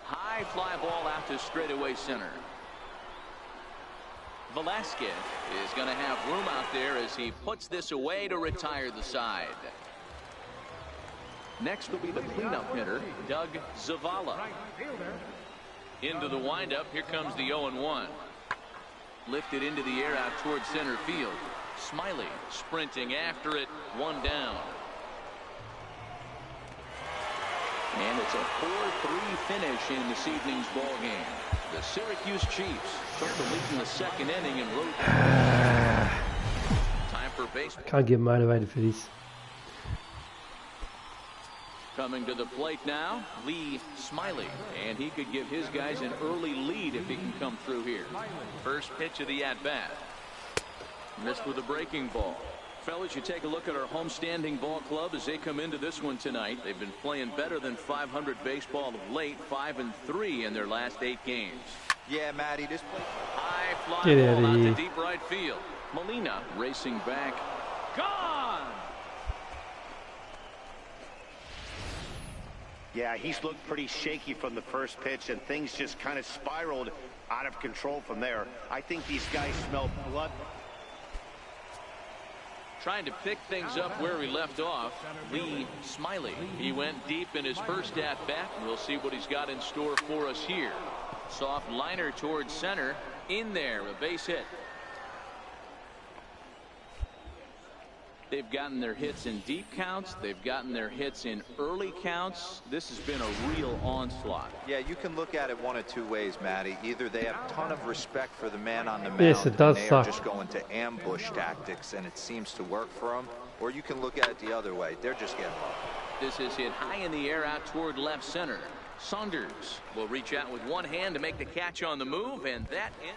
High fly ball out to straightaway center. Velasquez is going to have room out there as he puts this away to retire the side. Next will be the cleanup hitter, Doug Zavala. Into the windup. Here comes the 0-1. Lifted into the air out towards center field. Smiley sprinting after it. 1 down. And it's a 4-3 finish in this evening's ball game. The Syracuse Chiefs took the lead in the second inning and wrote. Time for baseball. Can't get motivated for this. Coming to the plate now, Lee Smiley, and he could give his guys an early lead if he can come through here. First pitch of the at-bat. Missed with a breaking ball. Fellas, you take a look at our homestanding ball club as they come into this one tonight. They've been playing better than 500 baseball of late, 5-3 in their last 8 games. Yeah, Matty, this play. High fly Get ball out of out here. to deep right field. Molina racing back. Gone! Yeah, he's looked pretty shaky from the first pitch, and things just kind of spiraled out of control from there. I think these guys smell blood. Trying to pick things up where he left off, Lee Smiley. He went deep in his first at-bat. We'll see what he's got in store for us here. Soft liner towards center. In there, a base hit. They've gotten their hits in deep counts. They've gotten their hits in early counts. This has been a real onslaught. Yeah, you can look at it one of two ways, Matty. Either they have a ton of respect for the man on the mound, Yes, it does and they suck. are just going to ambush tactics, and it seems to work for them. Or you can look at it the other way. They're just getting lucky. This is hit high in the air out toward left center. Saunders will reach out with one hand to make the catch on the move, and that in.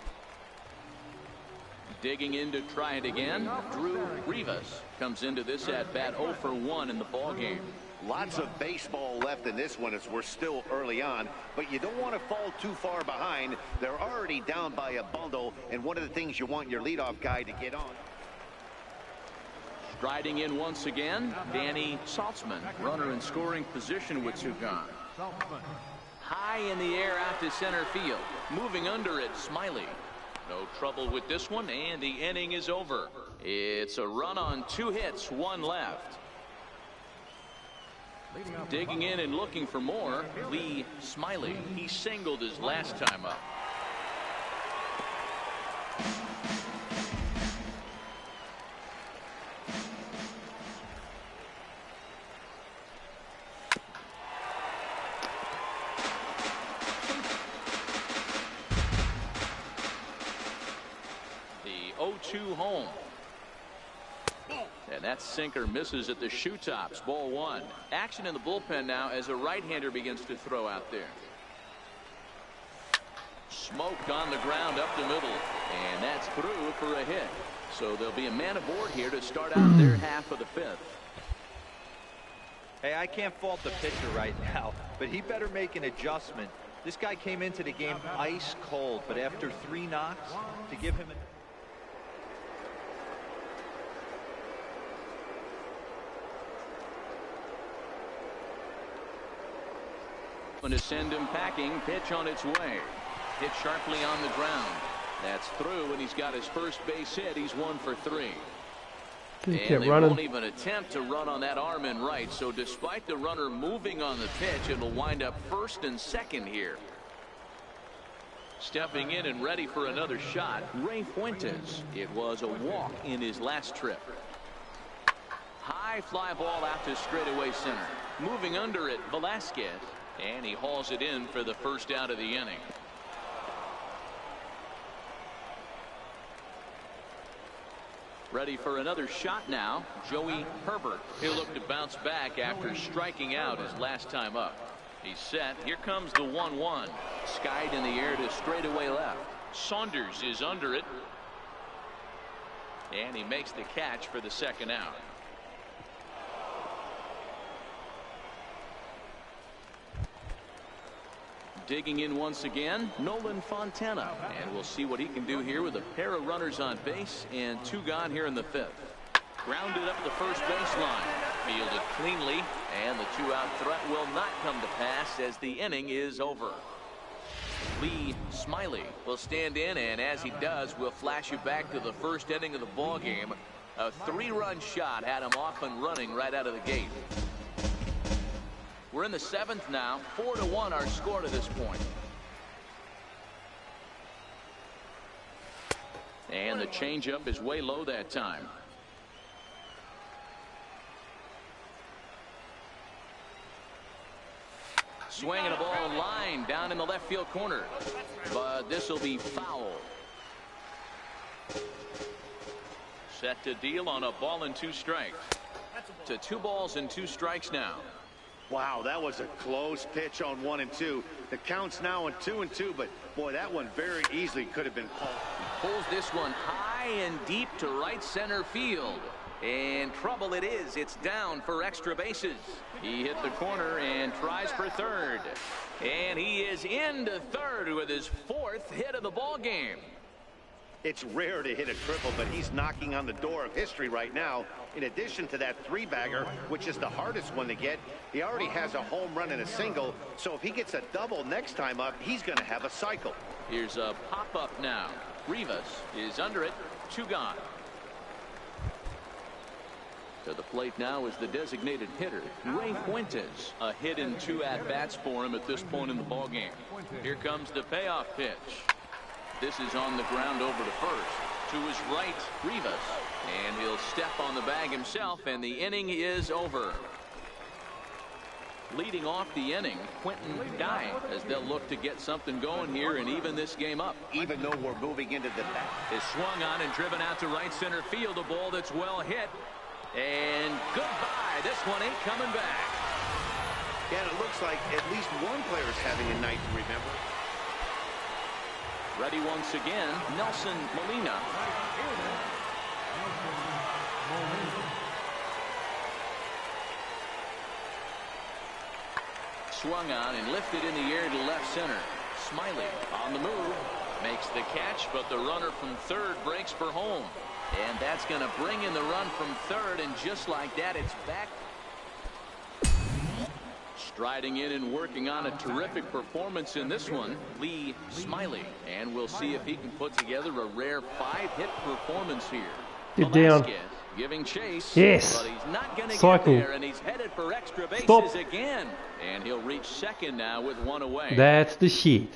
Digging in to try it again. Drew Rivas comes into this at bat 0 for 1 in the ball game. Lots of baseball left in this one as we're still early on, but you don't want to fall too far behind. They're already down by a bundle, and one of the things you want your leadoff guy to get on. Striding in once again, Danny Saltzman, runner in scoring position with 2 gone. High in the air out to center field. Moving under it, Smiley. No trouble with this one, and the inning is over. It's a run on 2 hits, 1 left. Digging in and looking for more, Lee Smiley. He singled his last time up. The 0-2 home. And that sinker misses at the shoe tops. Ball 1. Action in the bullpen now as a right-hander begins to throw out there. Smoked on the ground up the middle. And that's through for a hit. So there'll be a man aboard here to start out their half of the 5th. Hey, I can't fault the pitcher right now, but he better make an adjustment. This guy came into the game ice cold, but after 3 knocks, to give him a... To send him packing. Pitch on its way. Hit sharply on the ground. That's through, and he's got his first base hit. He's 1 for 3. And they won't even attempt to run on that arm in right. So despite the runner moving on the pitch, it'll wind up 1st and 2nd here. Stepping in and ready for another shot, Ray Fuentes. It was a walk in his last trip. High fly ball out to straightaway center. Moving under it, Velasquez. And he hauls it in for the first out of the inning. Ready for another shot now, Joey Herbert. He'll look to bounce back after striking out his last time up. He's set. Here comes the 1-1. Skied in the air to straightaway left. Saunders is under it. And he makes the catch for the 2nd out. Digging in once again, Nolan Fontana. And we'll see what he can do here with a pair of runners on base and 2 gone here in the 5th. Grounded up the first baseline. Fielded cleanly, and the 2-out threat will not come to pass as the inning is over. Lee Smiley will stand in, and as he does, we'll flash you back to the first inning of the ball game. A 3-run shot had him off and running right out of the gate. We're in the 7th now. 4-1 our score to this point. And the changeup is way low that time. Swinging a ball line down in the left field corner. But this will be foul. Set to deal on a ball and 2 strikes. To 2 balls and 2 strikes now. Wow, that was a close pitch on 1 and 2. The count's now on 2 and 2, but boy, that one very easily could have been called. Pulls this one high and deep to right center field. And trouble it is. It's down for extra bases. He hit the corner and tries for 3rd. And he is into 3rd with his 4th hit of the ball game. It's rare to hit a triple, but he's knocking on the door of history right now. In addition to that 3-bagger, which is the hardest one to get, he already has a home run and a single. So if he gets a double next time up, he's going to have a cycle. Here's a pop-up now. Rivas is under it. 2 gone. To the plate now is the designated hitter, Ray Fuentes. A hit in 2 at-bats for him at this point in the ballgame. Here comes the payoff pitch. This is on the ground over to first. To his right, Rivas. And he'll step on the bag himself, and the inning is over. Leading off the inning, Quentin Guy, as they'll look to get something going here and even this game up. Even though we're moving into the back. Is swung on and driven out to right center field. A ball that's well hit. And goodbye. This one ain't coming back. Yeah, and it looks like at least one player is having a night to remember. Ready once again, Nelson Molina. Swung on and lifted in the air to left center. Smiley on the move. Makes the catch, but the runner from third breaks for home. And that's going to bring in the run from third, and just like that, it's back. Striding in and working on a terrific performance in this one, Lee Smiley. And we'll see if he can put together a rare 5-hit performance here. Get down. Giving chase. Yes. But he's not going to Cycle. get there, and he's headed for extra bases Stop. again. And he'll reach second now with one away. That's the shit.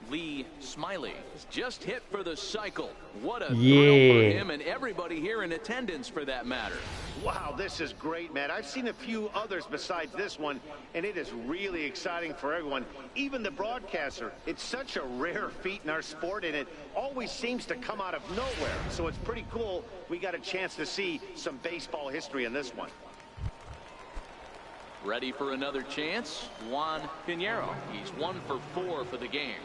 Lee Smiley just hit for the cycle. What a thrill for Yeah. him and everybody here in attendance for that matter. Wow, this is great, man. I've seen a few others besides this one, and it is really exciting for everyone, even the broadcaster. It's such a rare feat in our sport, and it always seems to come out of nowhere. So it's pretty cool. We got a chance to see some baseball history in this one. Ready for another chance? Juan Pinheiro. He's 1 for 4 for the game.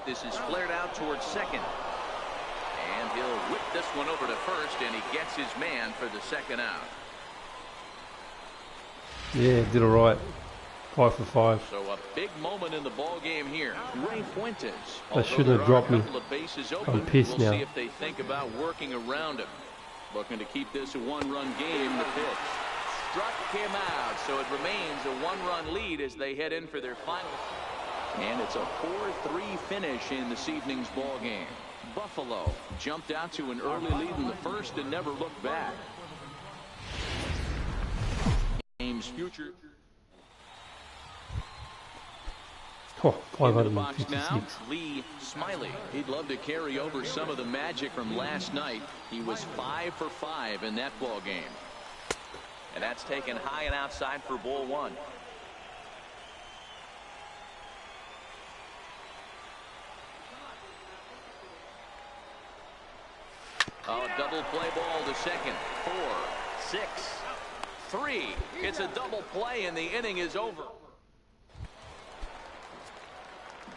This is flared out towards second. And he'll whip this one over to first, and he gets his man for the second out. Yeah, did all right. 5 for 5. So a big moment in the ball game here. Ray Fuentes. They shouldn't have dropped me. I'm pissed We'll now. see if they think about working around him. Looking to keep this a one-run game. The pitch struck him out, so it remains a one-run lead as they head in for their final. And it's a 4-3 finish in this evening's ball game. Buffalo jumped out to an early lead in the first and never looked back. Game's future. Oh, Into the box now, 556. Lee Smiley. He'd love to carry over some of the magic from last night. He was 5 for 5 in that ball game. And that's taken high and outside for ball one. A double play ball to second. 4, 6, 3. It's a double play and the inning is over.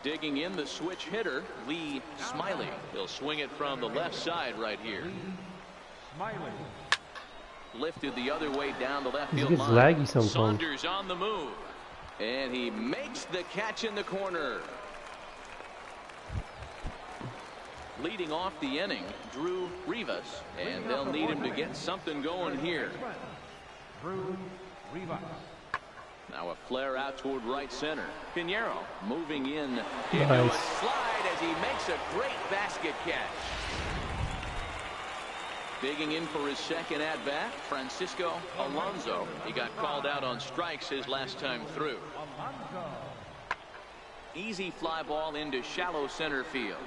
Digging in the switch hitter, Lee Smiley. He'll swing it from the left side right here. Lifted the other way down the left He field gets line. laggy sometimes. Saunders on the move. And he makes the catch in the corner. Leading off the inning, Drew Rivas. And they'll need him to get something going here. Now a flare out toward right center. Pinheiro moving in into a Nice. slide as he makes a great basket catch. Digging in for his second at-bat, Francisco Alonso. He got called out on strikes his last time through. Easy fly ball into shallow center field.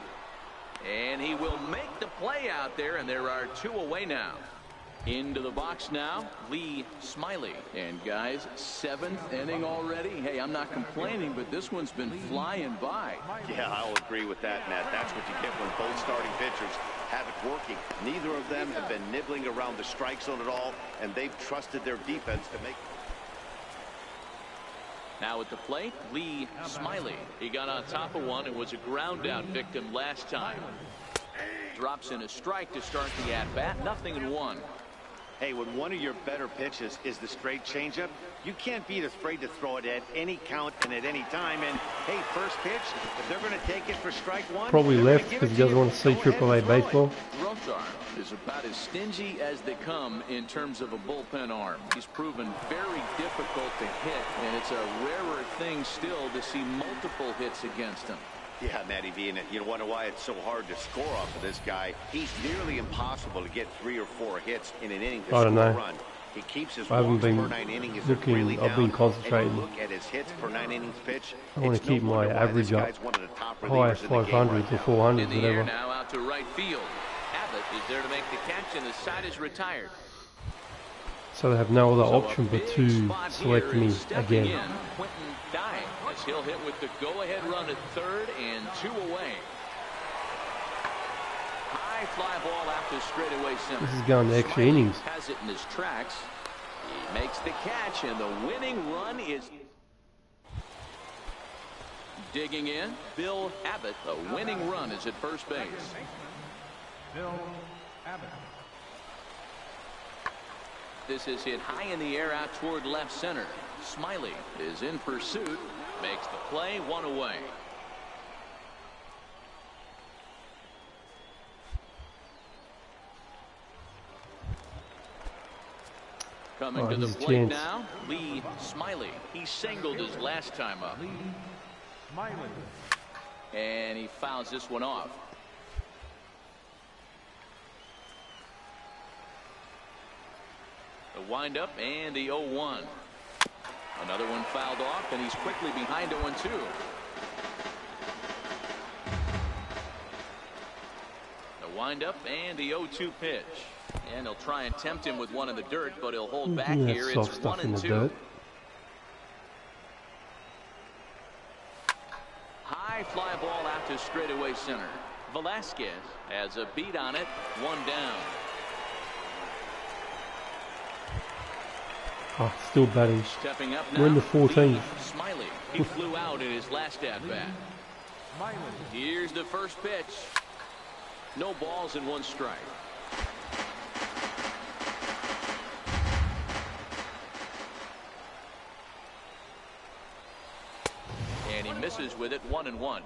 And he will make the play out there, and there are 2 away now. Into the box now, Lee Smiley. And guys, 7th inning already. Hey, I'm not complaining, but this one's been flying by. Yeah, I'll agree with that, Matt. That's what you get when both starting pitchers have it working. Neither of them have been nibbling around the strike zone at all, and they've trusted their defense to make. Now at the plate, Lee Smiley. He got on top of one and was a ground out victim last time. Drops in a strike to start the at-bat. 0-1. Hey, when one of your better pitches is the straight changeup, you can't be afraid to throw it at any count and at any time. And hey, first pitch, if they're going to take it for strike one, Probably they're gonna left give because it he to doesn't you. want to see Go ahead and AAA throw it. baseball. Rothar is about as stingy as they come in terms of a bullpen arm. He's proven very difficult to hit, and it's a rarer thing still to see multiple hits against him. Yeah, Matty V, and you wonder why it's so hard to score off of this guy. He's nearly impossible to get 3 or 4 hits in an inning to I don't score a know. run. He keeps his I haven't walks been per 9 innings looking, really I've down. been concentrating. And you look at his hits per 9 innings pitch. I want to keep my average up high 500s or 400s, In the air whatever. now out to right field. Abbott is there to make the catch, and the side is retired. So they have no other So option a but big to spot select here me is stepping again. in, Quentin Dye, as he'll hit with the go-ahead run at third and 2 away. High fly ball out to straightaway center. This is going to extra Smiley innings. has it in his tracks. He makes the catch, and the winning run is digging in. Bill Abbott. The winning run is at first base. Bill Abbott. This is hit high in the air out toward left center. Smiley is in pursuit. Makes the play, 1 away. Coming to the plate now, Lee Smiley. He singled his last time up. Smiley. And he fouls this one off. The windup and the 0-1. Another one fouled off, and he's quickly behind 0-2. The windup and the 0-2 pitch. And he'll try and tempt him with one in the dirt, but he'll hold back here. It's 1-2. High fly ball out to straightaway center. Velasquez has a beat on it. 1 down. Oh, still batting. Stepping up now, We're in the 14th. Lee Smiley. He flew out in his last at bat. Here's the first pitch. No balls and 1 strike. And he misses with it. 1-1.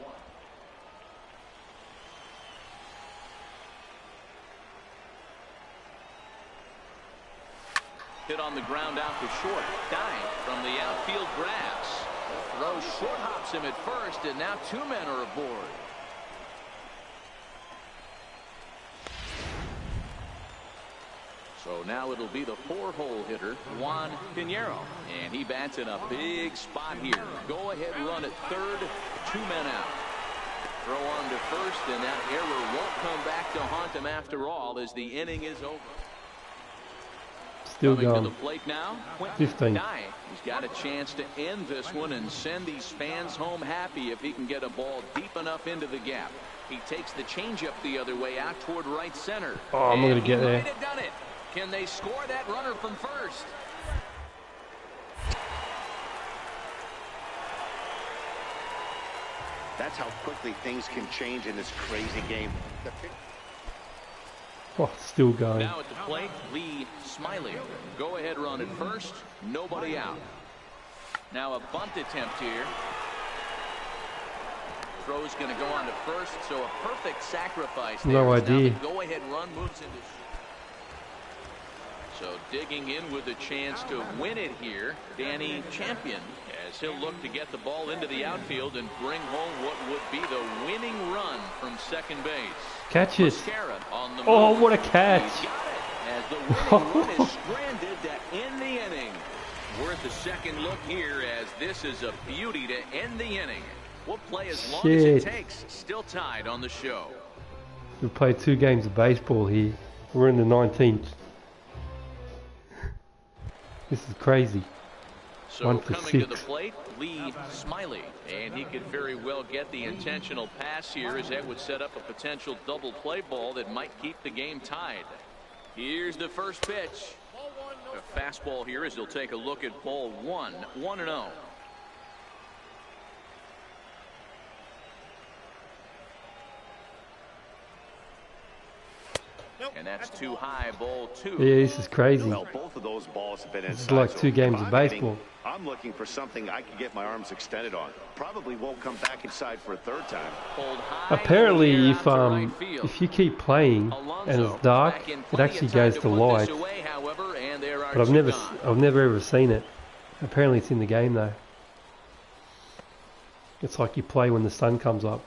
Hit on the ground out to short. Dying from the outfield grass. Throw short hops him at first, and now 2 men are aboard. So now it'll be the 4-hole hitter, Juan Pinheiro. And he bats in a big spot here. Go ahead run at third, 2 men out. Throw on to first, and that error won't come back to haunt him after all as the inning is over. Still Coming going. to the plate now, 15. Dye. He's got a chance to end this one and send these fans home happy if he can get a ball deep enough into the gap. He takes the changeup the other way out toward right center. Oh, I'm going to get there. Might have done it. Can they score that runner from first? That's how quickly things can change in this crazy game. Oh, still going. Now at the plate, Lee Smiley. Go ahead run at first. Nobody out. Now a bunt attempt here. Throw's going to go on to first, so a perfect sacrifice there. No idea. Go ahead run moves into. So digging in with a chance to win it here, Danny Champion, as he'll look to get the ball into the outfield and bring home what would be the winning run from second base. Catch it. On the Oh, move. what a catch. He's got it, as the winning run is stranded to end the inning. Worth a second look here, as this is a beauty to end the inning. We'll play as long as it takes. Still tied on the show. We've played 2 games of baseball here. We're in the 19th. This is crazy. So 1 for coming 6. to the plate, Lee Smiley, and he could very well get the intentional pass here, as that would set up a potential double play ball that might keep the game tied. Here's the first pitch. A fastball here as he'll take a look at ball 1. 1-0. And that's too high, ball 2. Yeah, this is crazy. Well, both of those balls have been This is inside, like so 2 games of baseball. I'm looking for something I can get my arms extended on. Probably won't come back inside for a 3rd time. Apparently, if you keep playing and it's dark, it actually goes to light. But I've never ever seen it. Apparently, it's in the game though. It's like you play when the sun comes up,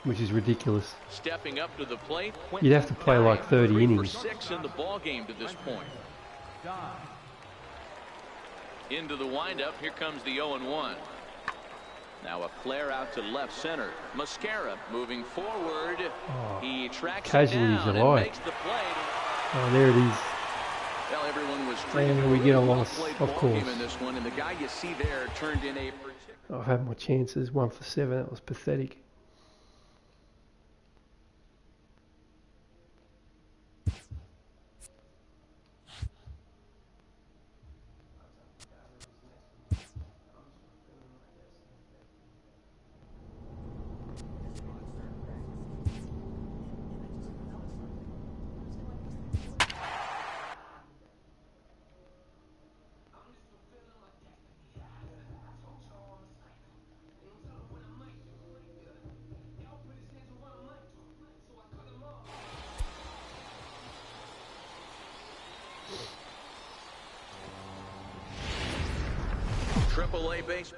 which is ridiculous. Stepping up to the plate, You'd have to play like 30 innings. 6 in the ball game to this point. Don. Into the windup. Here comes the 0-1. Now a flare out to left center. Mascara moving forward. He tracks it down and makes the play. Oh, there it is. Well, everyone was And we get a loss, of course. in this one, and the guy you see there turned in a. I've had my chances. 1 for 7. That was pathetic. Triple-A base.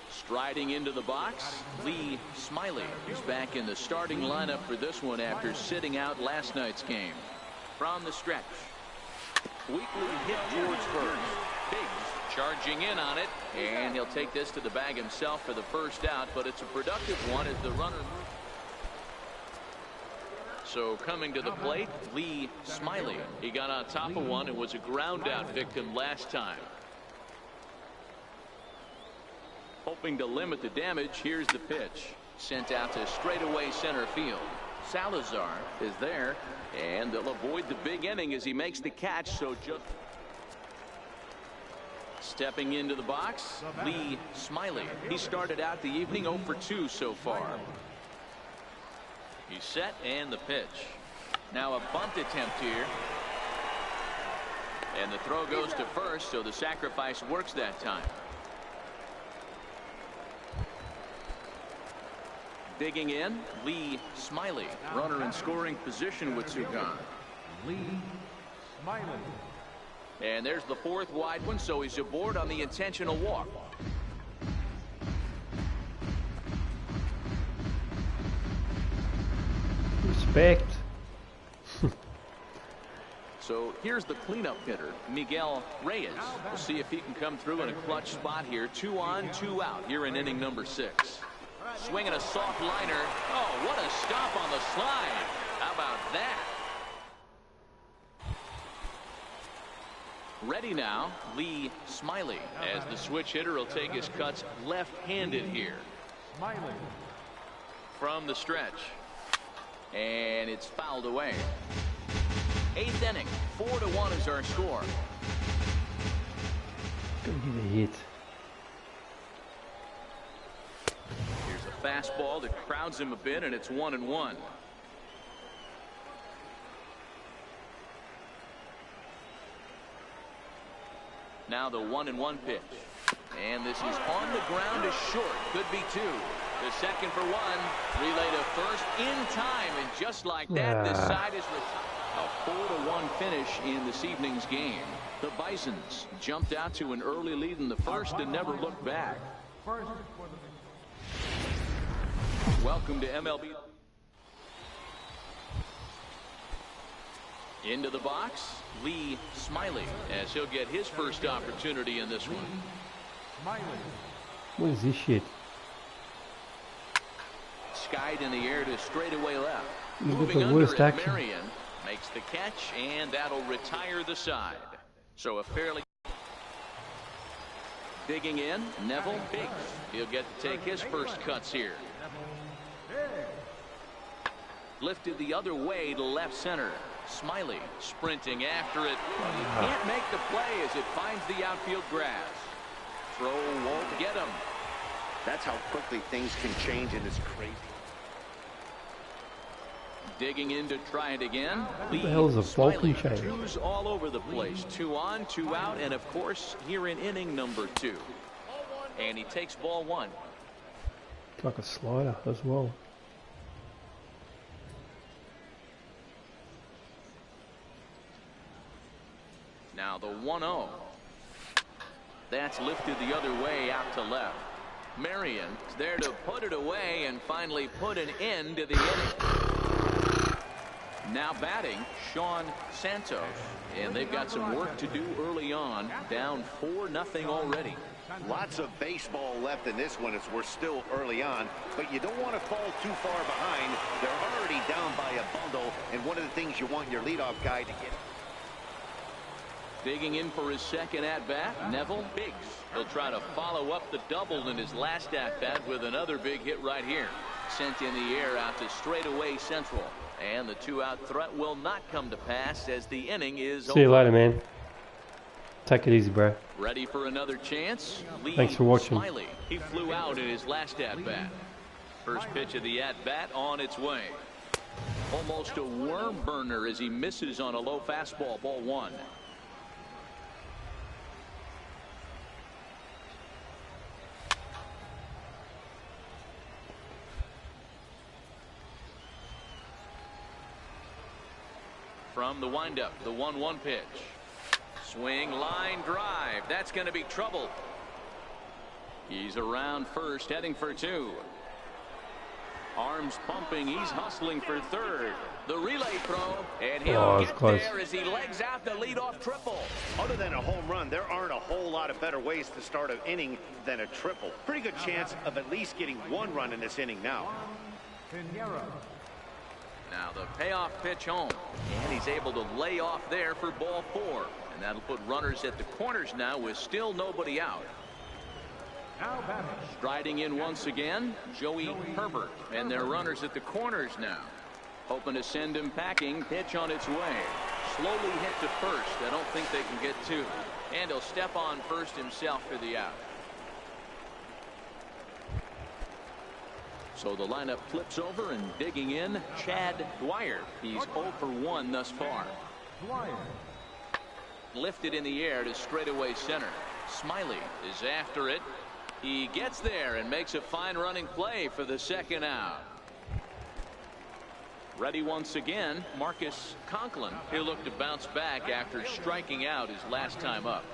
Striding into the box, Lee Smiley. He's back in the starting lineup for this one after sitting out last night's game. From the stretch. Weekly hit towards first. Biggs charging in on it, and he'll take this to the bag himself for the first out, but it's a productive one as the runner moves. So coming to the plate, Lee Smiley. He got on top of one and was a ground out victim last time. Hoping to limit the damage, here's the pitch. Sent out to straightaway center field. Salazar is there, and they'll avoid the big inning as he makes the catch. So just stepping into the box, Lee Smiley. He started out the evening 0 for 2 so far. He's set, and the pitch. Now a bunt attempt here. And the throw goes to first, so the sacrifice works that time. Digging in, Lee Smiley. Runner in scoring position with two gone. Lee Smiley. And there's the fourth wide one, so he's aboard on the intentional walk. Respect. So here's the cleanup hitter, Miguel Reyes. We'll see if he can come through in a clutch spot here. 2 on, 2 out here in inning number 6. Swinging a soft liner. Oh, what a stop on the slide. How about that? Ready now, Lee Smiley, as the switch hitter will take his cuts left-handed here. Smiley. From the stretch. And it's fouled away. 8th inning, 4-1 is our score. Gonna get a hit. Here's a fastball that crowds him a bit, and it's 1-1. Now the 1-1 pitch. And this is on the ground is short. Could be 2. The second for 1. Relay to first in time. And just like that, this side is retired. A 4-1 finish in this evening's game. The Bisons jumped out to an early lead in the first and never looked back. Welcome to MLB. Into the box, Lee Smiley, as he'll get his first opportunity in this one. What is this shit? Skied in the air to straightaway left. Look at Moving the under worst it, action. Marion makes the catch, and that'll retire the side. So a fairly digging in, Neville Biggs. He'll get to take his first cuts here. Lifted the other way to left center. Smiley sprinting after it. He can't make the play as it finds the outfield grass. Throw won't get him. That's how quickly things can change in this crazy. Digging in to try it again. What the hell is a Vulcan change? Twos all over the place. 2 on, 2 out, and of course here in inning number 2. And he takes ball 1. Like a slider as well. Now the 1-0. That's lifted the other way out to left. Marion is there to put it away and finally put an end to the inning. Now batting, Sean Santos. And they've got some work to do early on. Down 4-0 already. Lots of baseball left in this one as we're still early on, but you don't want to fall too far behind. They're already down by a bundle, and one of the things you want your leadoff guy to get. Digging in for his second at-bat, Neville Biggs. He'll try to follow up the double in his last at-bat with another big hit right here. Sent in the air out to straightaway central. And the two-out threat will not come to pass as the inning is over. See you later, man. Take it easy, bro. Ready for another chance? Lee Thanks for watching. Smiley. He flew out in his last at-bat. First pitch of the at-bat on its way. Almost a worm burner as he misses on a low fastball, ball one. From the windup, the 1-1 pitch. Swing, line drive. That's going to be trouble. He's around first, heading for two. Arms pumping. He's hustling for third. The relay throw, and he'll get there as he legs out the leadoff triple. Other than a home run, there aren't a whole lot of better ways to start an inning than a triple. Pretty good chance of at least getting one run in this inning now. Now the payoff pitch home, and he's able to lay off there for ball four. And that'll put runners at the corners now with still nobody out. Striding in once again, Joey Herbert. And their runners at the corners now. Hoping to send him packing. Pitch on its way. Slowly hit to first. I don't think they can get two. And he'll step on first himself for the out. So the lineup flips over, and digging in, Chad Dwyer. He's 0 for 1 thus far. Lifted in the air to straightaway center. Smiley is after it. He gets there and makes a fine running play for the second out. Ready once again, Marcus Conklin. He'll look to bounce back after striking out his last time up.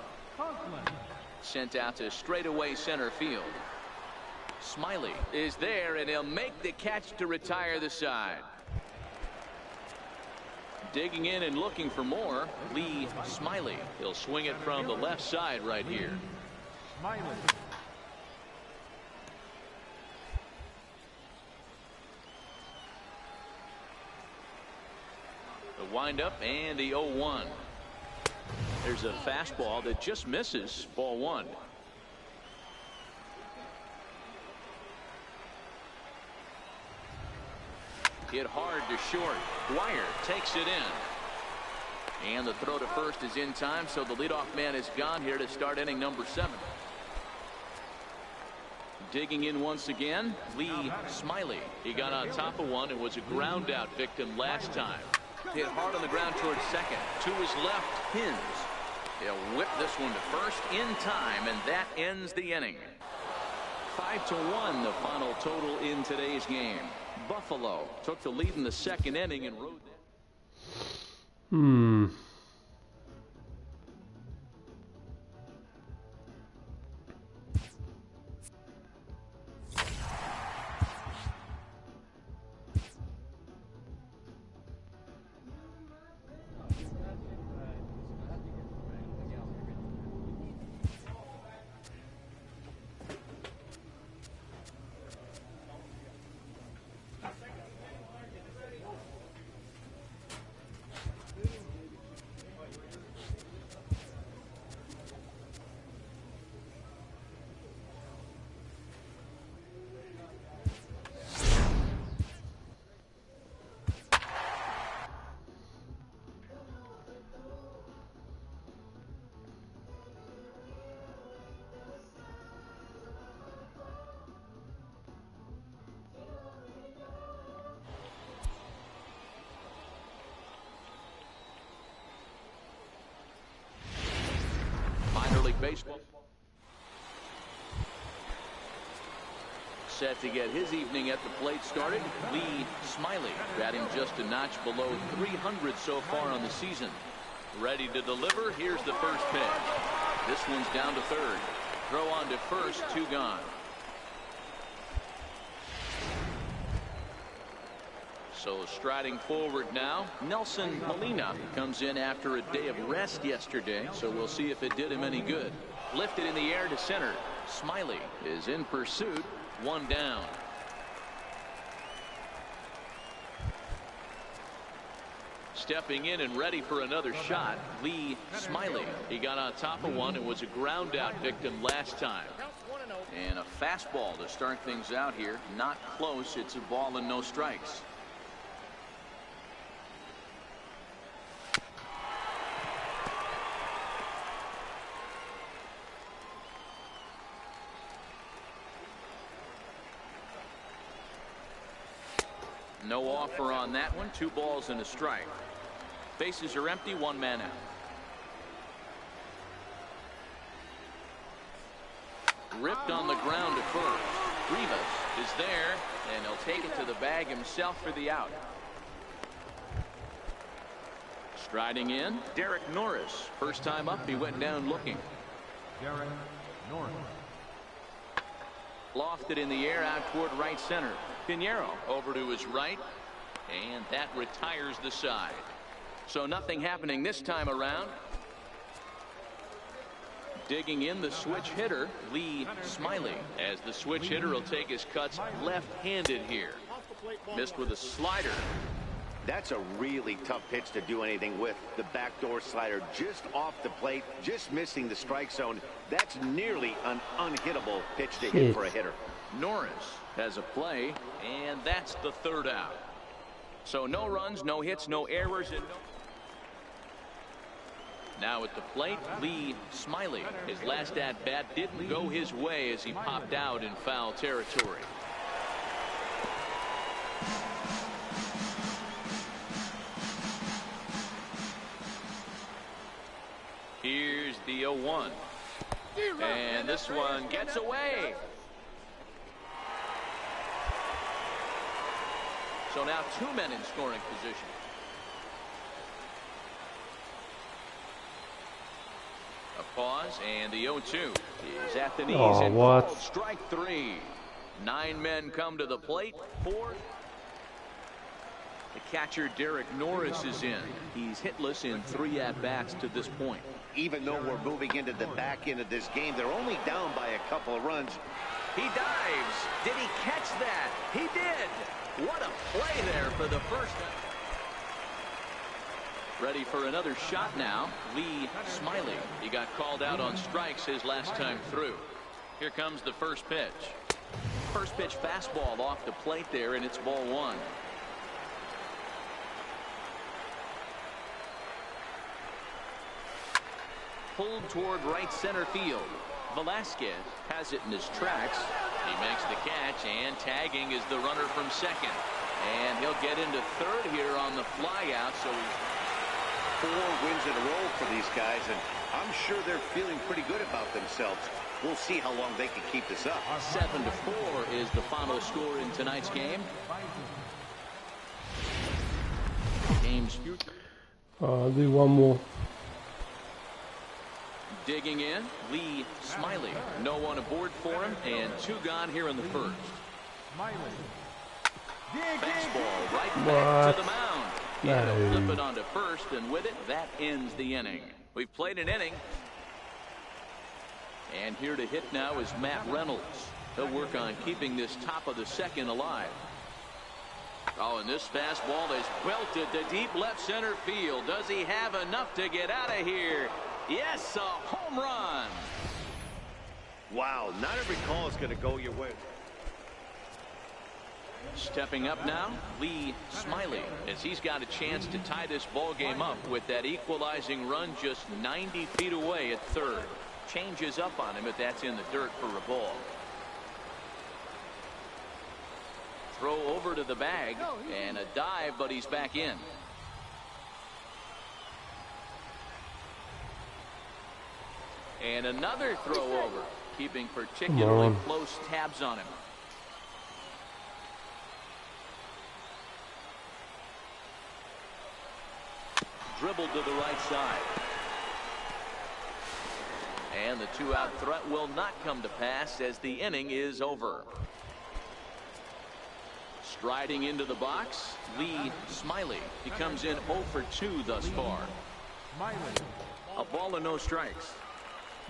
Sent out to straightaway center field. Smiley is there, and he'll make the catch to retire the side. Digging in and looking for more, Lee Smiley. He'll swing it from the left side right here. The windup and the 0-1. There's a fastball that just misses, ball one. Hit hard to short. Dwyer takes it in. And the throw to first is in time, so the leadoff man is gone here to start inning number 7. Digging in once again, Lee Smiley. He got on top of one and was a ground out victim last time. Hit hard on the ground towards second. To his left, pins. They'll whip this one to first in time, and that ends the inning. 5-1 the final total in today's game. Buffalo took the lead in the second inning and rode that. Baseball. Set to get his evening at the plate started, Lee Smiley, batting just a notch below 300 so far on the season. Ready to deliver. Here's the first pitch. This one's down to third. Throw on to first, 2 gone. So striding forward now, Nelson Molina comes in after a day of rest yesterday, so we'll see if it did him any good. Lifted in the air to center. Smiley is in pursuit. One down. Stepping in and ready for another shot, Lee Smiley. He got on top of one and was a ground out victim last time. And a fastball to start things out here. Not close. It's a ball and no strikes. No offer on that one. 2 balls and a strike. Bases are empty. 1 man out. Ripped on the ground to first. Rivas is there, and he'll take it to the bag himself for the out. Striding in, Derek Norris. First time up, he went down looking. Derek Norris. Lofted in the air out toward right center. Pinheiro over to his right, and that retires the side. So nothing happening this time around. Digging in the switch hitter, Lee Smiley, as the switch hitter will take his cuts left-handed here. Missed with a slider. That's a really tough pitch to do anything with. The backdoor slider just off the plate, just missing the strike zone. That's nearly an unhittable pitch to hit for a hitter. Norris has a play, and that's the 3rd out. So no runs, no hits, no errors, and no... Now at the plate, Lee Smiley. His last at-bat didn't go his way as he popped out in foul territory. Here's the 0-1. And this one gets away. So now 2 men in scoring position. A pause, and the 0-2 is at the knees. Oh, what? Strike 3. 9 men come to the plate. 4. The catcher Derek Norris is in. He's hitless in 3 at-bats to this point. Even though we're moving into the back end of this game, they're only down by a couple of runs. He dives. Did he catch that? He did. What a play there for the first. Ready for another shot now. Lee Smiley. He got called out on strikes his last time through. Here comes the first pitch. First pitch fastball off the plate there, and it's ball 1. Pulled toward right center field. Velasquez has it in his tracks. He makes the catch, and tagging is the runner from second. And he'll get into third here on the flyout. So 4 wins in a row for these guys, and I'm sure they're feeling pretty good about themselves. We'll see how long they can keep this up. 7-4 is the final score in tonight's game. Game's future. I'll do one more. Digging in, Lee Smiley. No one aboard for him, and 2 gone here in the first. Fastball right back to the mound. He'll flip it onto first, and with it, that ends the inning. We've played an inning. And here to hit now is Matt Reynolds. He'll work on keeping this top of the second alive. Oh, and this fastball is belted to deep left center field. Does he have enough to get out of here? Yes, a home run. Wow, not every call is going to go your way. Stepping up now, Lee Smiley, as he's got a chance to tie this ball game up with that equalizing run just 90 feet away at third. Changes up on him if that's in the dirt for a ball. Throw over to the bag, and a dive, but he's back in. And another throw over, keeping particularly close tabs on him. Dribbled to the right side. And the 2-out threat will not come to pass as the inning is over. Striding into the box, Lee Smiley. He comes in 0 for 2 thus far. A ball and no strikes.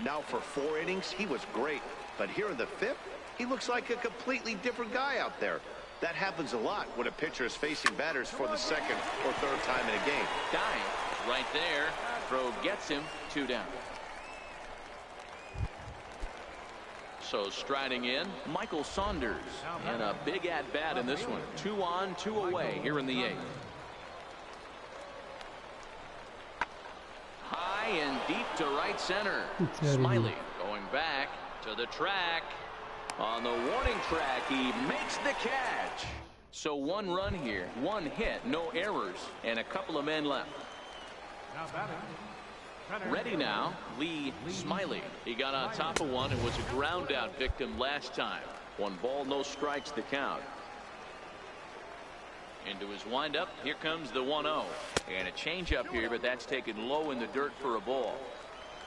Now for 4 innings, he was great. But here in the 5th, he looks like a completely different guy out there. That happens a lot when a pitcher is facing batters for the 2nd or 3rd time in a game. Guy right there. Throw gets him. 2 down. So striding in, Michael Saunders. And a big at-bat in this one. 2 on, 2 away here in the 8th. High and deep to right center. Smiley going back to the track. On the warning track, he makes the catch. So 1 run here, 1 hit, no errors, and a couple of men left. Ready now, Lee Smiley. He got on top of one and was a ground out victim last time. 1 ball, no strikes to count. Into his windup, here comes the 1-0. And a changeup here, but that's taken low in the dirt for a ball.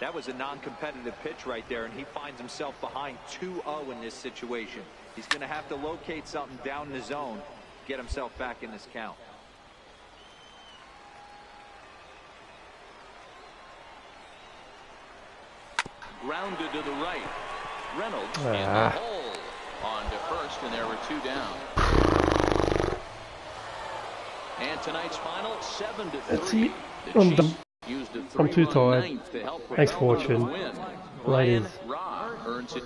That was a non-competitive pitch right there, and he finds himself behind 2-0 in this situation. He's going to have to locate something down in the zone, get himself back in this count. Grounded to the right. Reynolds in the hole. On to first, and there were 2 down. And tonight's final, 7-3. I'm too tired. Thanks for watching. Ladies. Earns it.